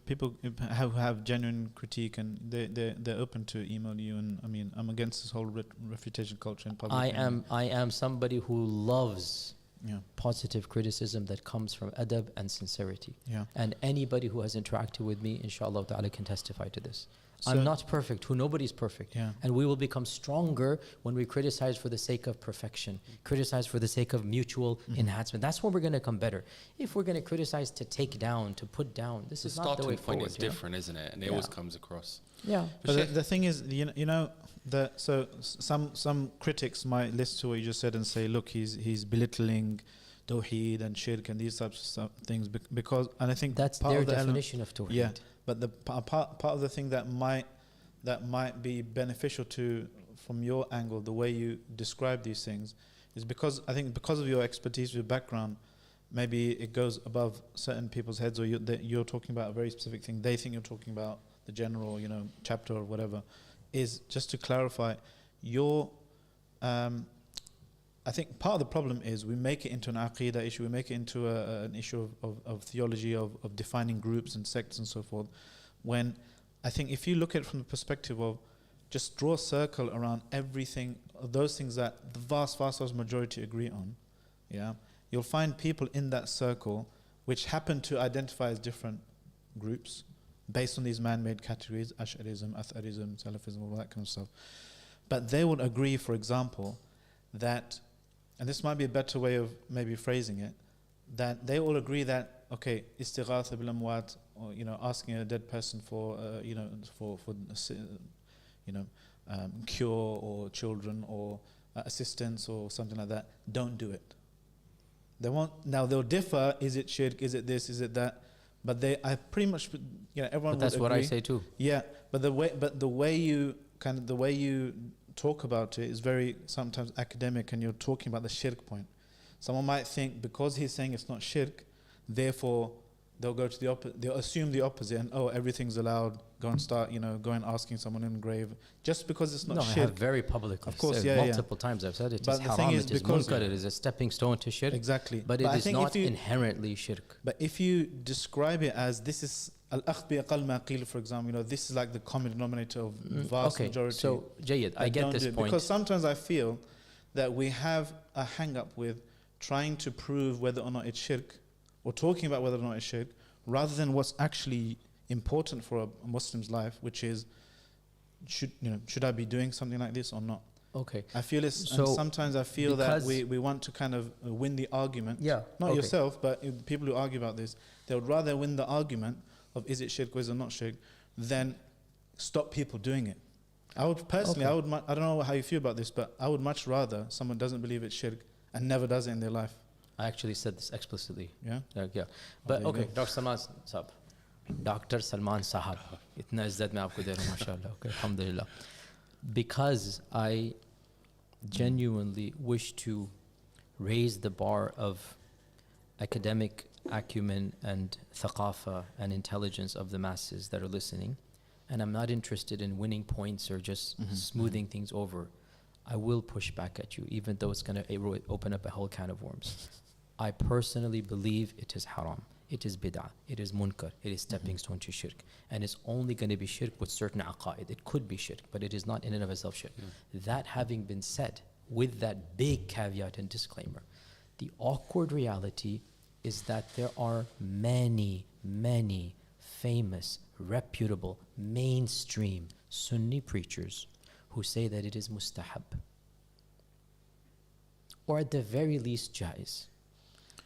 people who have genuine critique and they're open to email you. And I mean, I'm against this whole refutation culture in public. I am somebody who loves positive criticism that comes from adab and sincerity. Yeah. And anybody who has interacted with me, inshallah ta'ala, can testify to this. So I'm not perfect. Nobody's perfect. Yeah. And we will become stronger when we criticize for the sake of perfection, criticize for the sake of mutual enhancement. That's when we're going to come better. If we're going to criticize to take down, to put down, this is not the way forward. The starting point is different, isn't it? And it always comes across. Yeah. But the thing is, some critics might listen to what you just said and say, look, he's belittling tawheed and shirk and these types of things because, and I think that's their definition of tawheed. Yeah, but the part of the thing that might be beneficial to, from your angle, the way you describe these things, is because I think because of your expertise, your background, maybe it goes above certain people's heads, or you're talking about a very specific thing. They think you're talking about the general, chapter or whatever. Is just to clarify, I think part of the problem is we make it into an Aqidah issue, we make it into an issue of theology, of defining groups and sects and so forth, when I think if you look at it from the perspective of just draw a circle around everything, those things that the vast majority agree on, you'll find people in that circle which happen to identify as different groups based on these man-made categories, Ash'arism, Atharism, Salafism, all that kind of stuff. But they would agree, for example, that, and this might be a better way of maybe phrasing it, that they all agree that, okay, istighatha bil amwat, or asking a dead person for cure or children or assistance or something like that, don't do it. They'll differ, is it shirk, is it this, is it that, but I pretty much, everyone. But that's would what agree. I say too. Yeah, but the way you talk about it is very sometimes academic, and you're talking about the shirk point. Someone might think because he's saying it's not shirk, therefore they'll go to the opposite. They'll assume the opposite, and everything's allowed. Go and start, going asking someone in the grave just because it's not shirk. I have very publicly of course, said multiple times I've said it. But is the haram, thing is, it is because munkar, it is a stepping stone to shirk. Exactly, but it is not inherently shirk. But if you describe it as this is al-akh bi aqal ma qil, for example, this is like the common denominator of vast majority. So Jayyid, I get this point. Because sometimes I feel that we have a hang-up with trying to prove whether or not it's shirk, or talking about whether or not it's shirk, rather than what's actually important for a Muslim's life, which is should I be doing something like this or not? Okay. I feel and sometimes I feel that we want to kind of win the argument. Yeah. Not yourself, but people who argue about this, they would rather win the argument of is it shirk or is it not shirk than stop people doing it. I would personally, I don't know how you feel about this, but I would much rather someone doesn't believe it's shirk and never does it in their life. I actually said this explicitly. Yeah? Yeah. But Dr. Salman Sahab. Dr. Salman Sahab. Itna izzat mein aapko de raha hu, mashallah. Okay, alhamdulillah. Because I genuinely wish to raise the bar of academic acumen and thaqafa and intelligence of the masses that are listening, and I'm not interested in winning points or just smoothing things over, I will push back at you, even though it's going to open up a whole can of worms. I personally believe it is haram. it is bid'ah, it is munkar, it is stepping stone to shirk. And it's only going to be shirk with certain aqaid. It could be shirk, but it is not in and of itself shirk. That having been said, with that big caveat and disclaimer, the awkward reality is that there are many, many famous, reputable, mainstream Sunni preachers who say that it is mustahab, or at the very least jaiz.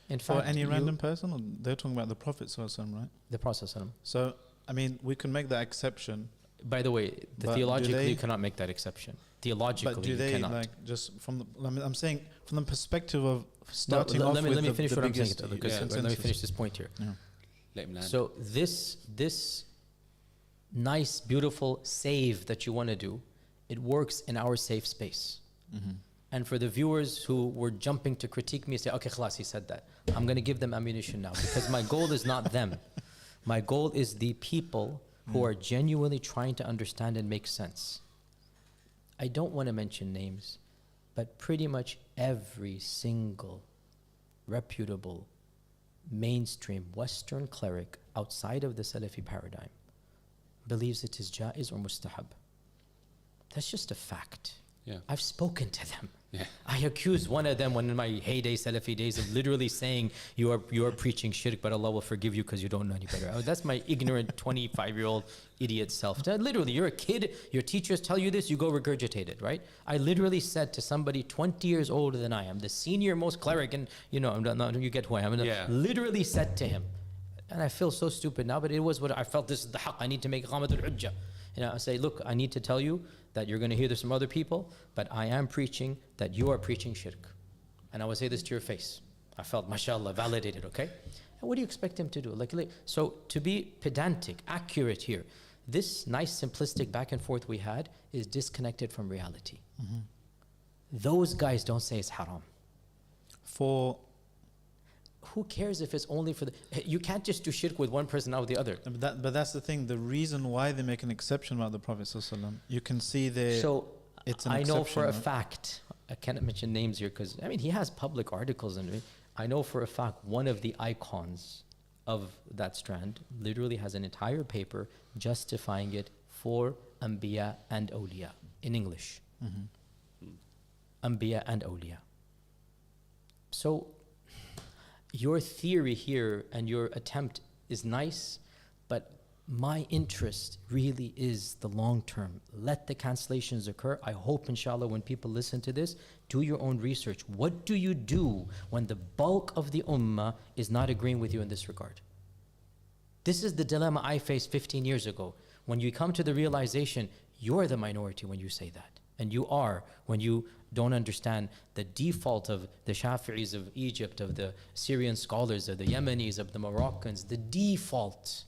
In fact, For any random person, or they're talking about the Prophet ﷺ, right? the Prophet. So, I mean, we can make that exception. By the way, But theologically you cannot make that exception. Theologically But do you they cannot. like just from the? I'm saying from the perspective of starting off let me with the finish what I'm saying. biggest Because let me consensus. finish this point here. Yeah. Let him land. So this nice, beautiful save that you want to do, it works in our safe space. And for the viewers who were jumping to critique me, say, okay, khalas, he said that. I'm going to give them ammunition now, because my goal is not them. My goal is the people who are genuinely trying to understand and make sense. I don't want to mention names, but pretty much every single reputable mainstream Western cleric outside of the Salafi paradigm believes it is jaiz or mustahab. That's just a fact. Yeah. I've spoken to them. Yeah. I accused one of them, one in my heyday Salafi days, of literally saying, you are preaching shirk, but Allah will forgive you because you don't know any better. That's my ignorant 25-year-old idiot self. Literally, you're a kid, your teachers tell you this, you go regurgitate it, right? I literally said to somebody 20 years older than I am, the senior most cleric, and you know, you get who I am, Yeah. literally said to him, and I feel so stupid now, but it was what I felt, this is the haqq, I need to make iqamat al-hujjah. You know, I say, look, I need to tell you that you're going to hear this from other people, but I am preaching that you are preaching shirk. And I would say this to your face. I felt, mashallah, validated, okay? And what do you expect him to do? So to be pedantic, accurate here, this nice simplistic back and forth we had is disconnected from reality. Those guys don't say it's haram. For Who cares if it's only for the... You can't just do shirk with one person, not with the other. but that's the thing. The reason why they make an exception about the Prophet ﷺ, you can see there. So it's an I know for a exception, right? fact, I can't mention names here because, I mean, he has public articles in it. I know for a fact one of the icons of that strand literally has an entire paper justifying it for Anbiya and Awliya in English. Anbiya and Awliya. So your theory here and your attempt is nice, but my interest really is the long term. Let the cancellations occur. I hope, inshallah, when people listen to this, do your own research. What do you do when the bulk of the ummah is not agreeing with you in this regard? This is the dilemma I faced 15 years ago. When you come to the realization, you're the minority when you say that. And you are when you don't understand the default of the Shafi'is of Egypt, of the Syrian scholars, of the Yemenis, of the Moroccans. The default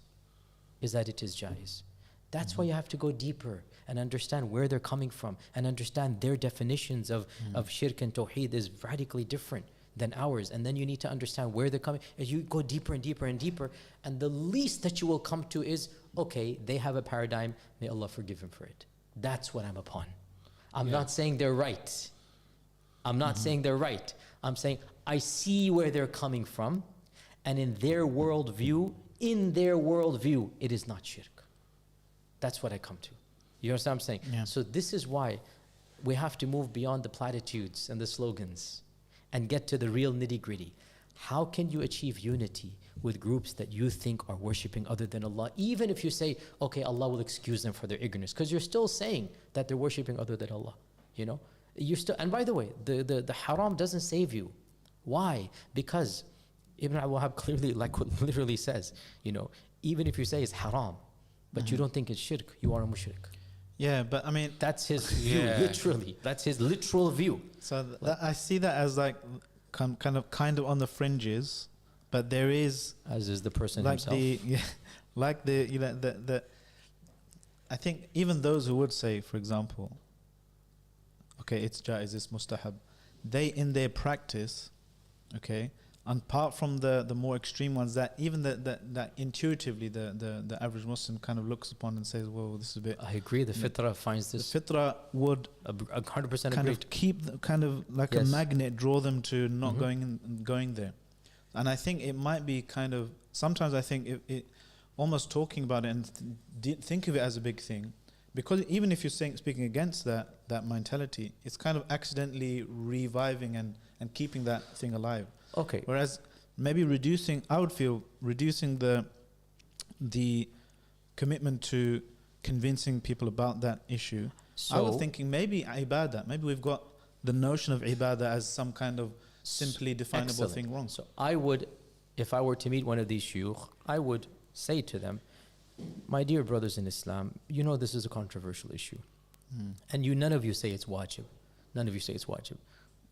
is that it is jaiz. That's why you have to go deeper and understand where they're coming from and understand their definitions of shirk and tawheed is radically different than ours. And then you need to understand where they're coming. As you go deeper and deeper and deeper, and the least that you will come to is, okay, they have a paradigm, may Allah forgive them for it. That's what I'm upon. I'm not saying they're right. I'm not saying they're right. I'm saying I see where they're coming from, and in their worldview, it is not shirk. That's what I come to. You understand what I'm saying? Yeah. So this is why we have to move beyond the platitudes and the slogans and get to the real nitty-gritty. How can you achieve unity with groups that you think are worshipping other than Allah, even if you say, okay, Allah will excuse them for their ignorance, because you're still saying that they're worshipping other than Allah, you know? You're still, and by the way, the haram doesn't save you. Why? Because Ibn al-Wahhab clearly, like what literally says, you know, even if you say it's haram, but you don't think it's shirk, you are a mushrik. Yeah, but I mean, That's his view, literally. That's his literal view. so I see that as like kind of on the fringes, but there is As is the person like himself. I think even those who would say, for example, okay, it's jaiz, it's mustahab, they in their practice, okay, apart from the more extreme ones that even that intuitively the average Muslim kind of looks upon and says, well, this is a bit. I agree. The fitrah finds The this. fitra would 100% kind agreed. of keep kind of like a Yes. magnet, draw them to not going there. And I think it might be kind of sometimes I think it almost talking about it and think of it as a big thing, because even if you're speaking against that mentality, it's kind of accidentally reviving and keeping that thing alive. Okay. Whereas maybe I would feel reducing the commitment to convincing people about that issue. I was thinking maybe ibadah, maybe we've got the notion of ibadah as some kind of simply definable thing wrong. So I would, if I were to meet one of these shuyukh, I would say to them, my dear brothers in Islam, you know this is a controversial issue. And none of you say it's wajib. None of you say it's wajib.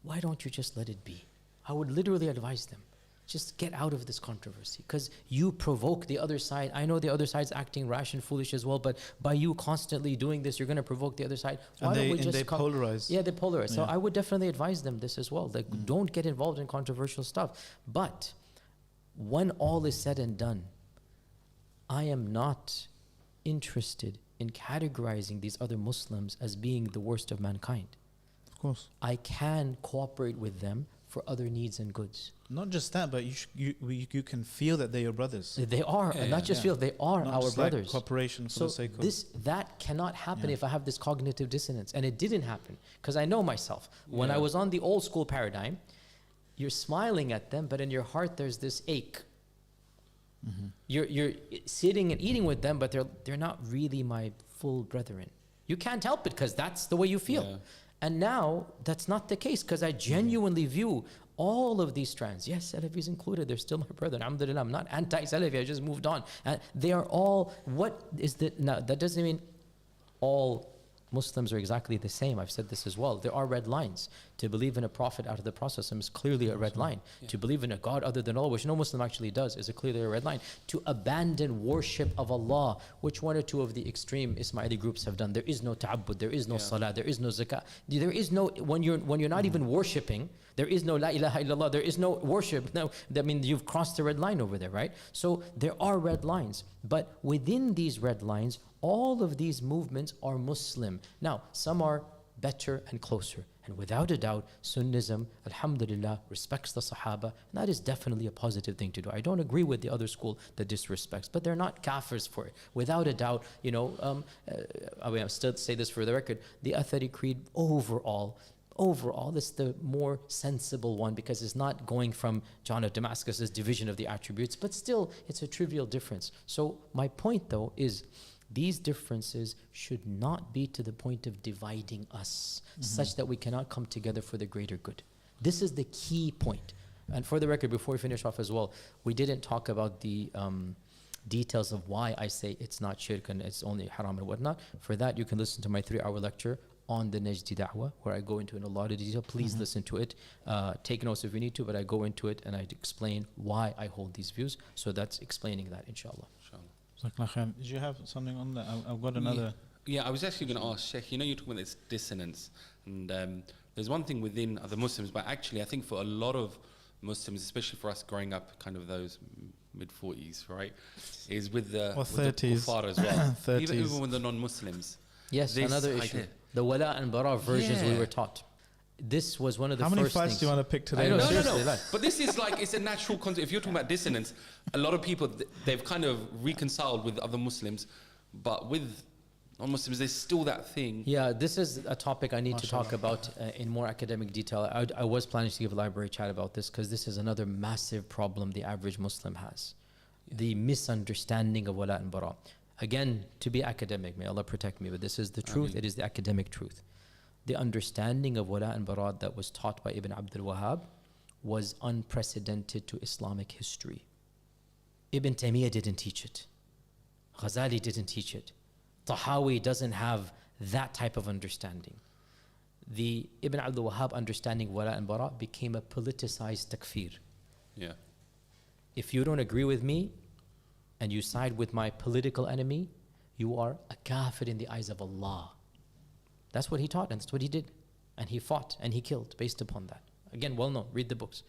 Why don't you just let it be? I would literally advise them, just get out of this controversy, because you provoke the other side. I know the other side's acting rash and foolish as well, but by you constantly doing this, you're going to provoke the other side. Why don't we just polarize. Yeah, they polarize. Yeah. So I would definitely advise them this as well. Like, don't get involved in controversial stuff. But when all is said and done, I am not interested in categorizing these other Muslims as being the worst of mankind. Of course. I can cooperate with them for other needs and goods. Not just that, but you can feel that they're your brothers. They are, and not just feel, they are not our just brothers. Like cooperation for the sake of that cannot happen if I have this cognitive dissonance, and it didn't happen because I know myself. When I was on the old school paradigm, you're smiling at them, but in your heart there's this ache. You're sitting and eating with them, but they're not really my full brethren. You can't help it because that's the way you feel. Yeah. And now that's not the case, because I genuinely view all of these strands. Yes, Salafis included, they're still my brethren. Alhamdulillah, I'm not anti-Salafi, I just moved on. They are all, now that doesn't mean all Muslims are exactly the same. I've said this as well. There are red lines. To believe in a prophet out of the Prophet is clearly a red line. Yeah. To believe in a God other than Allah, which no Muslim actually does, is clearly a red line. To abandon worship of Allah, which one or two of the extreme Ismaili groups have done. There is no ta'abbud, there is no salah, there is no zakah. There is no, when you're not even worshipping, there is no la ilaha illallah, there is no worship. No, that means you've crossed the red line over there, right? So there are red lines. But within these red lines, all of these movements are Muslim. Now, some are better and closer. And without a doubt, Sunnism, alhamdulillah, respects the Sahaba. And that is definitely a positive thing to do. I don't agree with the other school that disrespects, but they're not kafirs for it. Without a doubt, I'll still say this for the record, the Athari creed overall, it's the more sensible one, because it's not going from John of Damascus's division of the attributes, but still, it's a trivial difference. So my point, though, is these differences should not be to the point of dividing us, such that we cannot come together for the greater good. This is the key point. And for the record, before we finish off as well, we didn't talk about the details of why I say it's not shirk and it's only haram and whatnot. For that, you can listen to my 3-hour lecture on the Najdi Da'wah, where I go into in a lot of detail. Please listen to it. Take notes if you need to, but I go into it and I explain why I hold these views. So that's explaining that, inshallah. Did you have something on that? I've got another. Yeah, I was actually going to ask Sheikh, you're talking about this dissonance, and there's one thing within other Muslims, but actually I think for a lot of Muslims, especially for us growing up, kind of those mid-40s, right, is with the, or 30s. Kuffar as well. 30s. Even with the non-Muslims. Yes, another issue. The wala and bara versions we were taught. This was one of the first things. How many fights do you want to pick today? No. But this is like, it's a natural concept. If you're talking about dissonance, a lot of people, they've kind of reconciled with other Muslims, but with non-Muslims, there's still that thing. Yeah, this is a topic I need to talk about in more academic detail. I was planning to give a library chat about this, because this is another massive problem the average Muslim has. The misunderstanding of wala and bara. Again, to be academic, may Allah protect me, but this is the truth. It is the academic truth. The understanding of wala and bara that was taught by Ibn Abdul Wahhab was unprecedented to Islamic history. Ibn Taymiyyah didn't teach it. Ghazali didn't teach it. Tahawi doesn't have that type of understanding. The Ibn Abdul Wahhab understanding of wala and bara became a politicized takfir. Yeah. If you don't agree with me and you side with my political enemy, you are a kafir in the eyes of Allah. That's what he taught, and that's what he did. And he fought and he killed based upon that. Again, well known, read the books.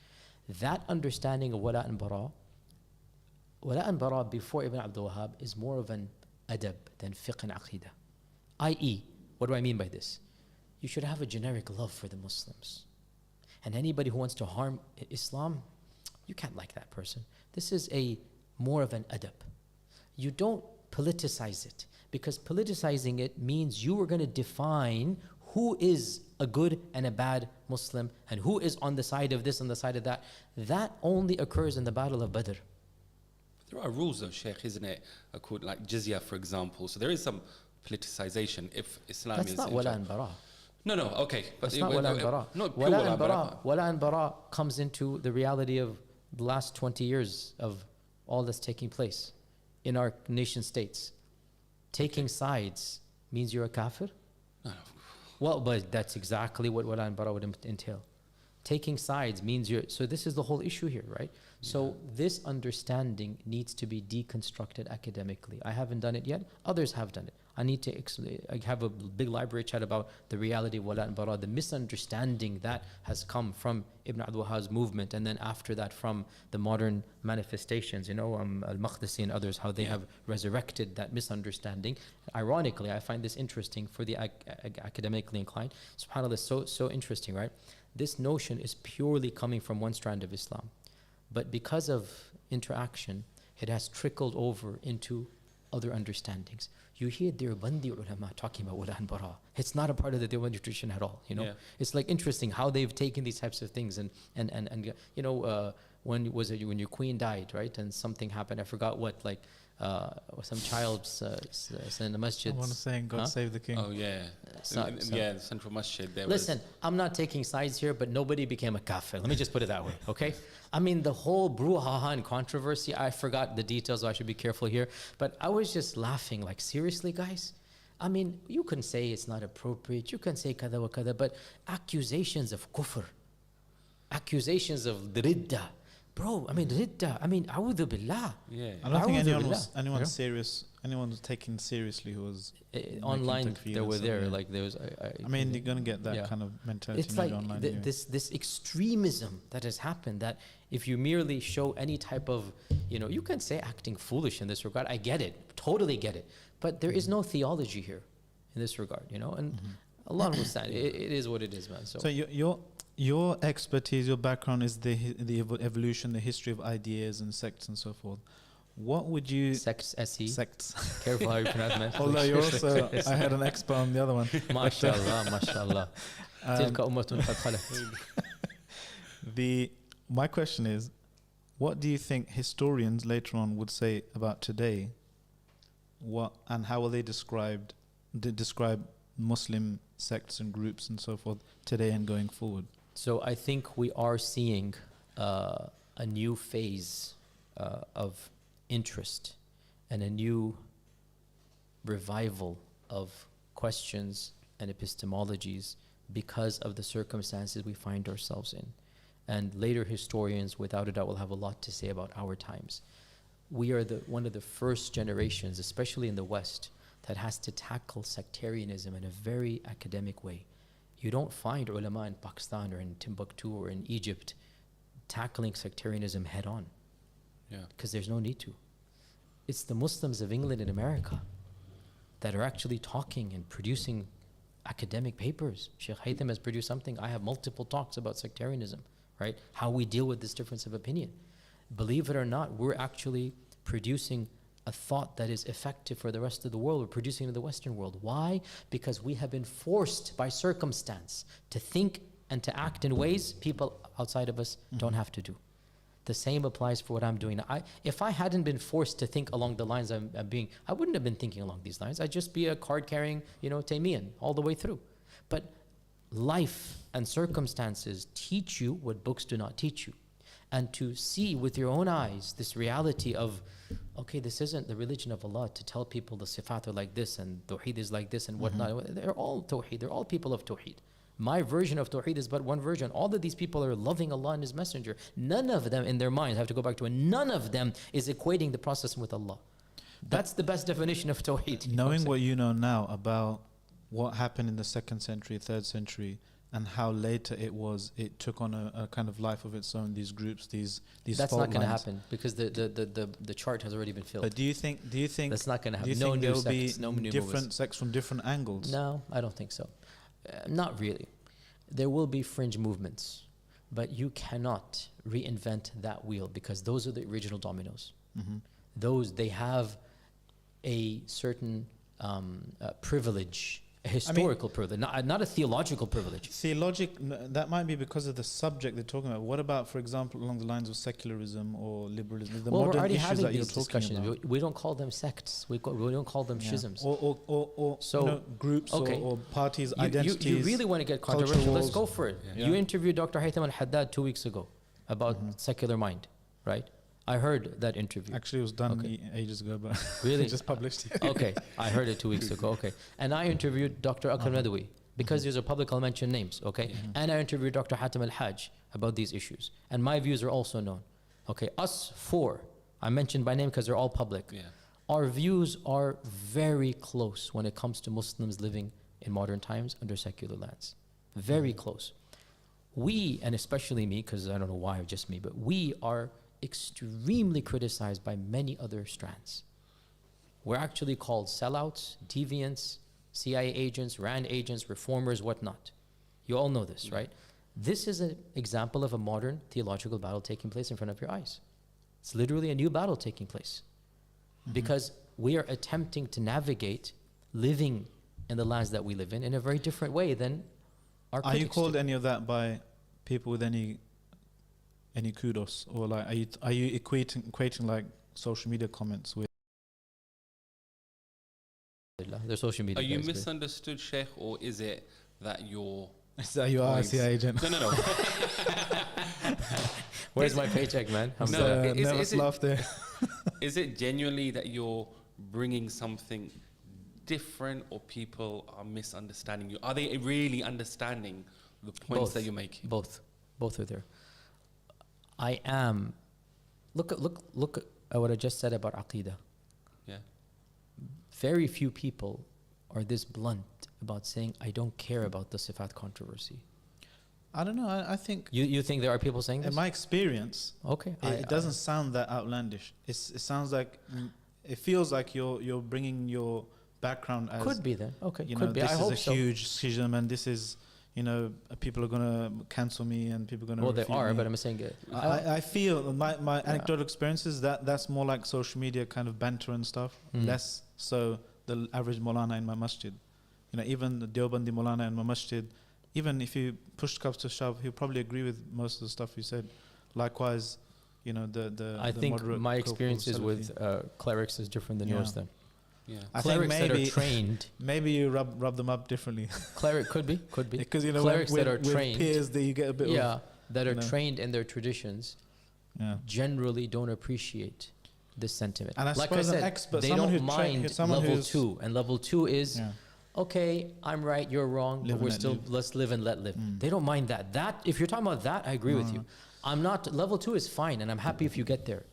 That understanding of wala and bara before Ibn Abdul Wahhab is more of an adab than fiqh and aqidah. I.e., what do I mean by this? You should have a generic love for the Muslims. And anybody who wants to harm Islam, you can't like that person. This is a more of an adab. You don't politicize it, because politicizing it means you are going to define who is a good and a bad Muslim and who is on the side of this and the side of that. That only occurs in the Battle of Badr. There are rules though, Sheikh, isn't it? Called like jizya, for example. So there is some politicization if Islam That's is... not wala and bara. No, okay. That's not wala and bara. Not pure Wala and bara comes into the reality of the last 20 years of all that's taking place in our nation states. Taking sides means you're a kafir? No. Well, but that's exactly what wala and bara would entail. Taking sides means you're... So this is the whole issue here, right? So this understanding needs to be deconstructed academically. I haven't done it yet. Others have done it. I need to I have a big library chat about the reality of wala and bara, the misunderstanding that has come from Ibn Abdul Wahhab's movement, and then after that from the modern manifestations, Al-Maqdisi and others, how they have resurrected that misunderstanding. Ironically, I find this interesting for the academically inclined. SubhanAllah, so interesting, right? This notion is purely coming from one strand of Islam. But because of interaction, it has trickled over into other understandings. You hear Deobandi ulama talking about wala and bara. It's not a part of the Deobandi tradition at all. It's like interesting how they've taken these types of things and when your queen died, right? And something happened. I forgot what, like some child's in the masjid. I want to say, God save the king. Oh yeah, the central masjid. Listen, I'm not taking sides here, but nobody became a kafir. Let me just put it that way, okay? I mean, the whole brouhaha and controversy, I forgot the details, so I should be careful here. But I was just laughing, like, seriously, guys? I mean, you can say it's not appropriate, you can say kada wa kada, but accusations of kufr, accusations of ridda, bro, I mean, ridda, I mean, a'udhu billah. Yeah. I don't think anyone serious, anyone was taken seriously who was online. They were there, like there was. I mean, you're gonna get that kind of mentality. It's like online this extremism that has happened. That if you merely show any type of, you can say acting foolish in this regard. I get it, totally get it. But there is no theology here, in this regard, and Allah understand. It is what it is, man. So your expertise, your background is the evolution, the history of ideas and sects and so forth. What would you... Sects. Careful how you pronounce it. Although you're also... I had an expert on the other one. MashaAllah, MashaAllah. Tilka ummatun qad khalat. My question is, what do you think historians later on would say about today? And how will they describe Muslim sects and groups and so forth today and going forward? So I think we are seeing a new phase of interest and a new revival of questions and epistemologies because of the circumstances we find ourselves in. And later historians, without a doubt, will have a lot to say about our times. We are one of the first generations, especially in the West, that has to tackle sectarianism in a very academic way. You don't find ulama in Pakistan or in Timbuktu or in Egypt tackling sectarianism head on. Because there's no need to. It's the Muslims of England and America that are actually talking and producing academic papers. Sheikh Haytham has produced something. I have multiple talks about sectarianism, right? How we deal with this difference of opinion. Believe it or not, we're actually producing a thought that is effective for the rest of the world. We're producing it in the Western world. Why? Because we have been forced by circumstance to think and to act in ways people outside of us don't have to do. The same applies for what I'm doing now. If I hadn't been forced to think along the lines I'm being, I wouldn't have been thinking along these lines. I'd just be a card-carrying, Taymiyan all the way through. But life and circumstances teach you what books do not teach you. And to see with your own eyes this reality of, okay, this isn't the religion of Allah to tell people the sifat are like this and tawheed is like this and whatnot. They're all tawheed. They're all people of tawheed. My version of tawheed is but one version. All of these people are loving Allah and His Messenger. None of them in their minds, I have to go back to it, none of them is equating the process with Allah. That's the best definition of tawheed. Knowing what you know now about what happened in the 2nd century, 3rd century, and how later it took on a kind of life of its own, these groups, these That's not going to happen because the chart has already been filled. But do you think that's not going to happen? Do you think there will be new different sects from different angles? No, I don't think so. Not really. There will be fringe movements, but you cannot reinvent that wheel because those are the original dominoes. Those, they have a certain privilege, a historical privilege, not a theological privilege. That might be because of the subject they're talking about. What about, for example, along the lines of secularism or liberalism? The Well, we're modern already issues having that you're these talking discussions. about. We don't call them sects. We don't call them schisms. Or So, groups or parties, identities. You really want to get culture controversial? Let's wars. go for it. Yeah. You interviewed Dr. Haytham al-Haddad 2 weeks ago about secular mind, right? I heard that interview. Actually, it was done ages ago, but Really? just published. Okay, I heard it 2 weeks ago. Okay, and I interviewed Dr. Akram Nadawi because these are public. I'll mention names. Okay, and I interviewed Dr. Hatem al-Hajj about these issues, and my views are also known. Okay, us four, I mentioned by name because they're all public. Yeah. Our views are very close when it comes to Muslims living in modern times under secular lands. Very close. We, and especially me, because I don't know why, just me, but we are extremely criticized by many other strands. We're actually called sellouts, deviants, CIA agents, RAND agents, reformers, whatnot. You all know this, right? This is an example of a modern theological battle taking place in front of your eyes. It's literally a new battle taking place because we are attempting to navigate living in the lands that we live in a very different way than our Are you critics called do. any of that by people with any kudos, or like are you equating like social media comments with? They're social media Are you guys, but- misunderstood, Sheikh, or is it that you're... Is that you are a Points. CIA agent? No. Where's my paycheck, man? I'm No, sorry. is it- laugh there. Is it genuinely that you're bringing something different, or people are misunderstanding you? Are they really understanding the points Both. that you're making? Both are there. I am. Look at what I just said about Aqidah. Yeah. Very few people are this blunt about saying, I don't care about the Sifat controversy. I don't know. I think You think there are people saying this? in my experience, Okay. it doesn't sound that outlandish. It sounds like it feels like you're bringing your background as Could be then. Okay. you Could know be. this I is hope a so. huge schism and this is people are gonna cancel me and people are gonna. Well, they refute are, me. but I'm saying it. I feel my anecdotal experiences that's more like social media kind of banter and stuff, less so the average Molana in my masjid. Even the Deobandi Molana in my masjid, even if you push comes to shove, he'll probably agree with most of the stuff you said. Likewise, the I think moderate my Kufr experiences Salafi. with clerics is different than Yeah. yours then. Yeah. I think Clerics that are trained. maybe you rub them up differently Cleric could be. because Clerics that are with trained. peers that you get a bit of That are you know. trained in their traditions generally don't appreciate this sentiment. And I like I suppose an said, expert, they someone don't who mind someone level who's- 2, and level 2 is okay, I'm right, you're wrong, Live but and we're let still live. let's live and let live. They don't mind that. That if you're talking about that, I agree with you. I'm not level 2 is fine, and I'm happy if you get there,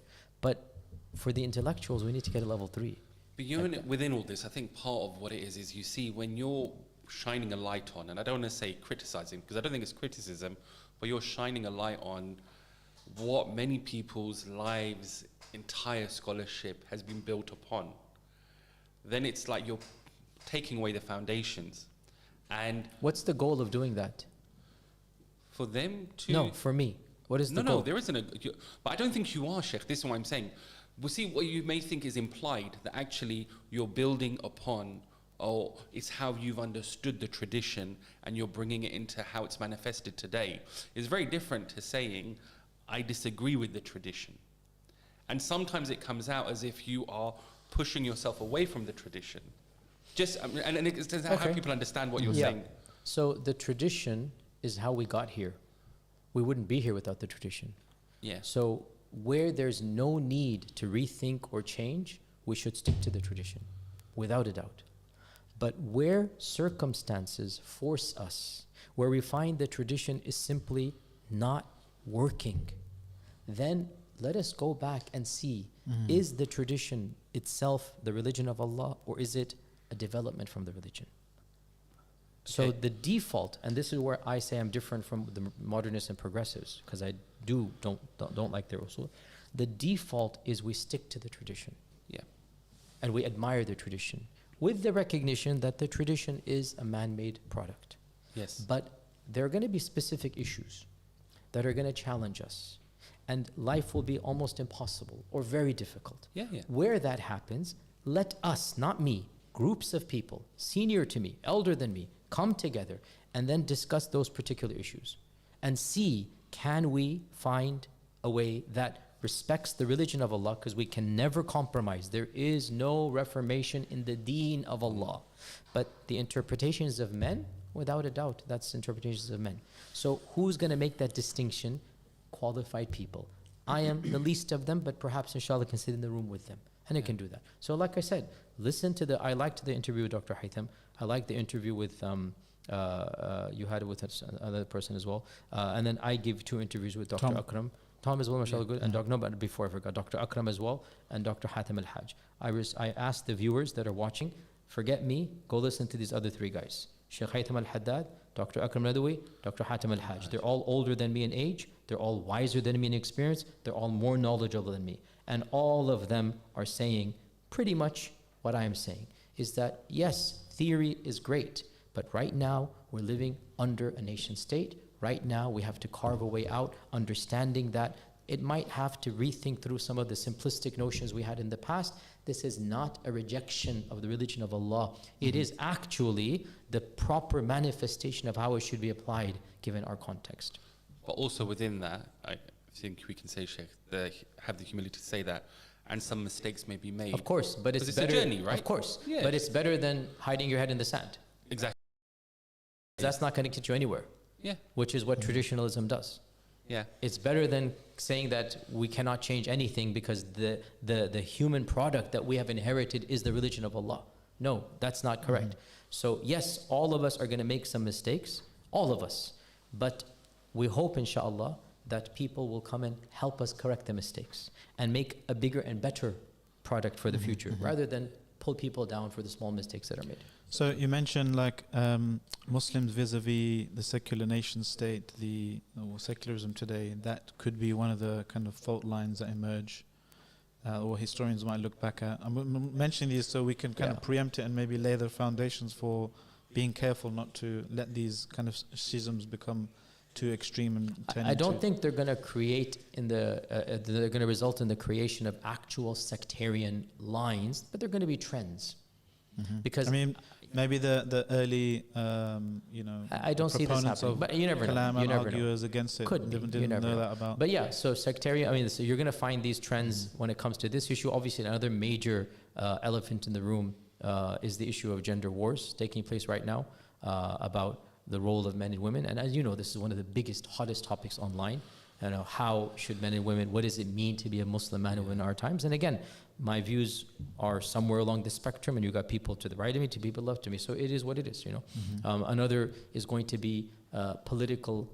but for the intellectuals, we need to get a level 3. But within all this, I think part of what it is you see when you're shining a light on, and I don't want to say criticizing, because I don't think it's criticism, but you're shining a light on what many people's lives, entire scholarship has been built upon. Then it's like you're taking away the foundations. And What's the goal of doing that? for them to... No, for me. What is the goal? No, there isn't but I don't think you are, Sheikh. This is what I'm saying. Well, see, what you may think is implied, that actually you're building upon, or it's how you've understood the tradition and you're bringing it into how it's manifested today, is very different to saying, I disagree with the tradition. And sometimes it comes out as if you are pushing yourself away from the tradition. And it's how people understand what you're saying. So the tradition is how we got here. We wouldn't be here without the tradition. Yeah. So where there's no need to rethink or change, we should stick to the tradition, without a doubt. But where circumstances force us, where we find the tradition is simply not working, then let us go back and see, is the tradition itself the religion of Allah, or is it a development from the religion? So the default, and this is where I say I'm different from the modernists and progressives, because I don't like their usul. The default is we stick to the tradition. Yeah. And we admire the tradition, with the recognition that the tradition is a man-made product. Yes. But there are going to be specific issues that are going to challenge us. and life will be almost impossible or very difficult. Yeah, yeah. Where that happens, let us, not me, groups of people, senior to me, elder than me, come together and then discuss those particular issues and see, can we find a way that respects the religion of Allah, because we can never compromise. There is no reformation in the deen of Allah. But the interpretations of men, without a doubt, that's interpretations of men. So who's going to make that distinction? Qualified people. I am the least of them, but perhaps inshallah can sit in the room with them. And I can do that. So like I said, I liked the interview with Dr. Haytham. I liked the interview with, you had it with another person as well. And then I gave 2 interviews with Dr. Akram. Tom as well, mashallah, good. And Dr. No, but before I forgot, Dr. Akram as well, and Dr. Hatem al-Hajj. I asked the viewers that are watching, forget me, go listen to these other 3 guys. Sheikh Haytham al-Haddad, Dr. Akram Nadawi, Dr. Hatem al-Hajj. They're all older than me in age. They're all wiser than me in experience. They're all more knowledgeable than me. And all of them are saying pretty much what I am saying, is that yes, theory is great, but right now we're living under a nation state. Right now, we have to carve a way out, understanding that it might have to rethink through some of the simplistic notions we had in the past. This is not a rejection of the religion of Allah. It is actually the proper manifestation of how it should be applied given our context. But also within that, I think we can say, Sheikh, have the humility to say that, and some mistakes may be made. Of course, but it's better. It's a journey, right? Of course, yeah. But it's better than hiding your head in the sand. Exactly. That's not going to get you anywhere. Yeah. Which is what traditionalism does. Yeah. It's better than saying that we cannot change anything because the human product that we have inherited is the religion of Allah. No, that's not correct. So yes, all of us are going to make some mistakes, all of us. But we hope, inshallah, that people will come and help us correct the mistakes and make a bigger and better product for the future, rather than pull people down for the small mistakes that are made. So you mentioned like Muslims vis-a-vis the secular nation state, or secularism today. That could be one of the kind of fault lines that emerge, or historians might look back at. I'm mentioning these so we can kind of preempt it and maybe lay the foundations for being careful not to let these kind of schisms become too extreme and turn I don't think they're going to create they're going to result in the creation of actual sectarian lines, but they're going to be trends. Because I mean, maybe the early, I don't see this happening, but you never know. You never know. Against it. Could be. Didn't You never know know. that about. But yeah, so sectarian. I mean, so you're going to find these trends when it comes to this issue. Obviously, another major elephant in the room is the issue of gender wars taking place right now about the role of men and women. And as you know, this is one of the biggest, hottest topics online. You know, how should men and women? What does it mean to be a Muslim man and woman in our times? And again, my views are somewhere along the spectrum, and you got people to the right of me, to people left of me. So it is what it is, you know. Another is going to be political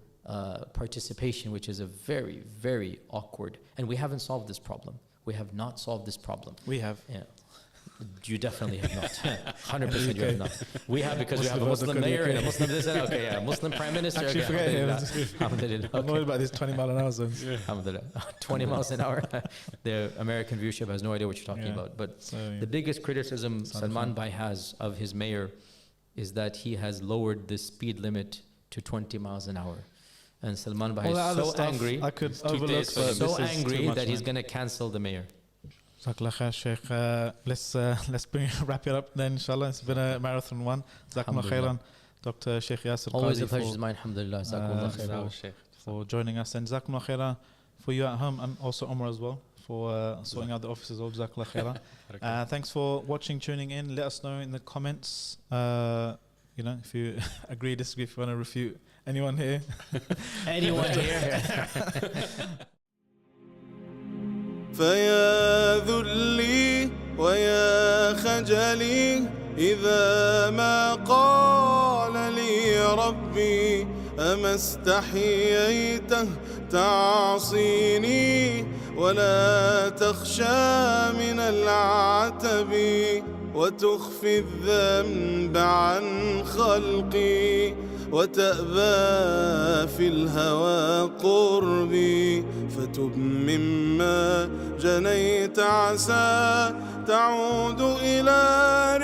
participation, which is a very, very awkward. And we haven't solved this problem. We have not solved this problem. We have. Yeah. You definitely have not. 100% you have not. We have because we have a Muslim mayor and a Muslim this and okay, yeah, Muslim prime minister. Actually, forget him. Alhamdulillah. I'm worried about these 20 mile an hour zones. Alhamdulillah. 20 miles an hour. The American viewership has no idea what you're talking about. But the biggest criticism Salman Bhai has of his mayor is that he has lowered the speed limit to 20 miles an hour. And Salman Bhai is so angry, I could overlook, so angry that he's going to cancel the mayor. Jazakallah khair, Sheikh. Let's wrap it up then, inshallah. It's been a marathon one. Jazakallah khairan, Dr. Sheikh Yasir Always a Qadi, pleasure is mine, alhamdulillah. Jazakallah khairan. for joining us. And Jazakallah khairan for you at home, and also Umar as well, for sorting out the offices. Jazakallah khairan. Thanks for watching, tuning in. Let us know in the comments, if you agree, disagree, if you want to refute anyone here. Anyone here? فيا ذلي ويا خجلي إذا ما قال لي ربي أما استحييته تعصيني ولا تخشى من العتب وتخفي الذنب عن خلقي وتأبى في الهوى قربي فتب مما جنيت عسى تعود إلى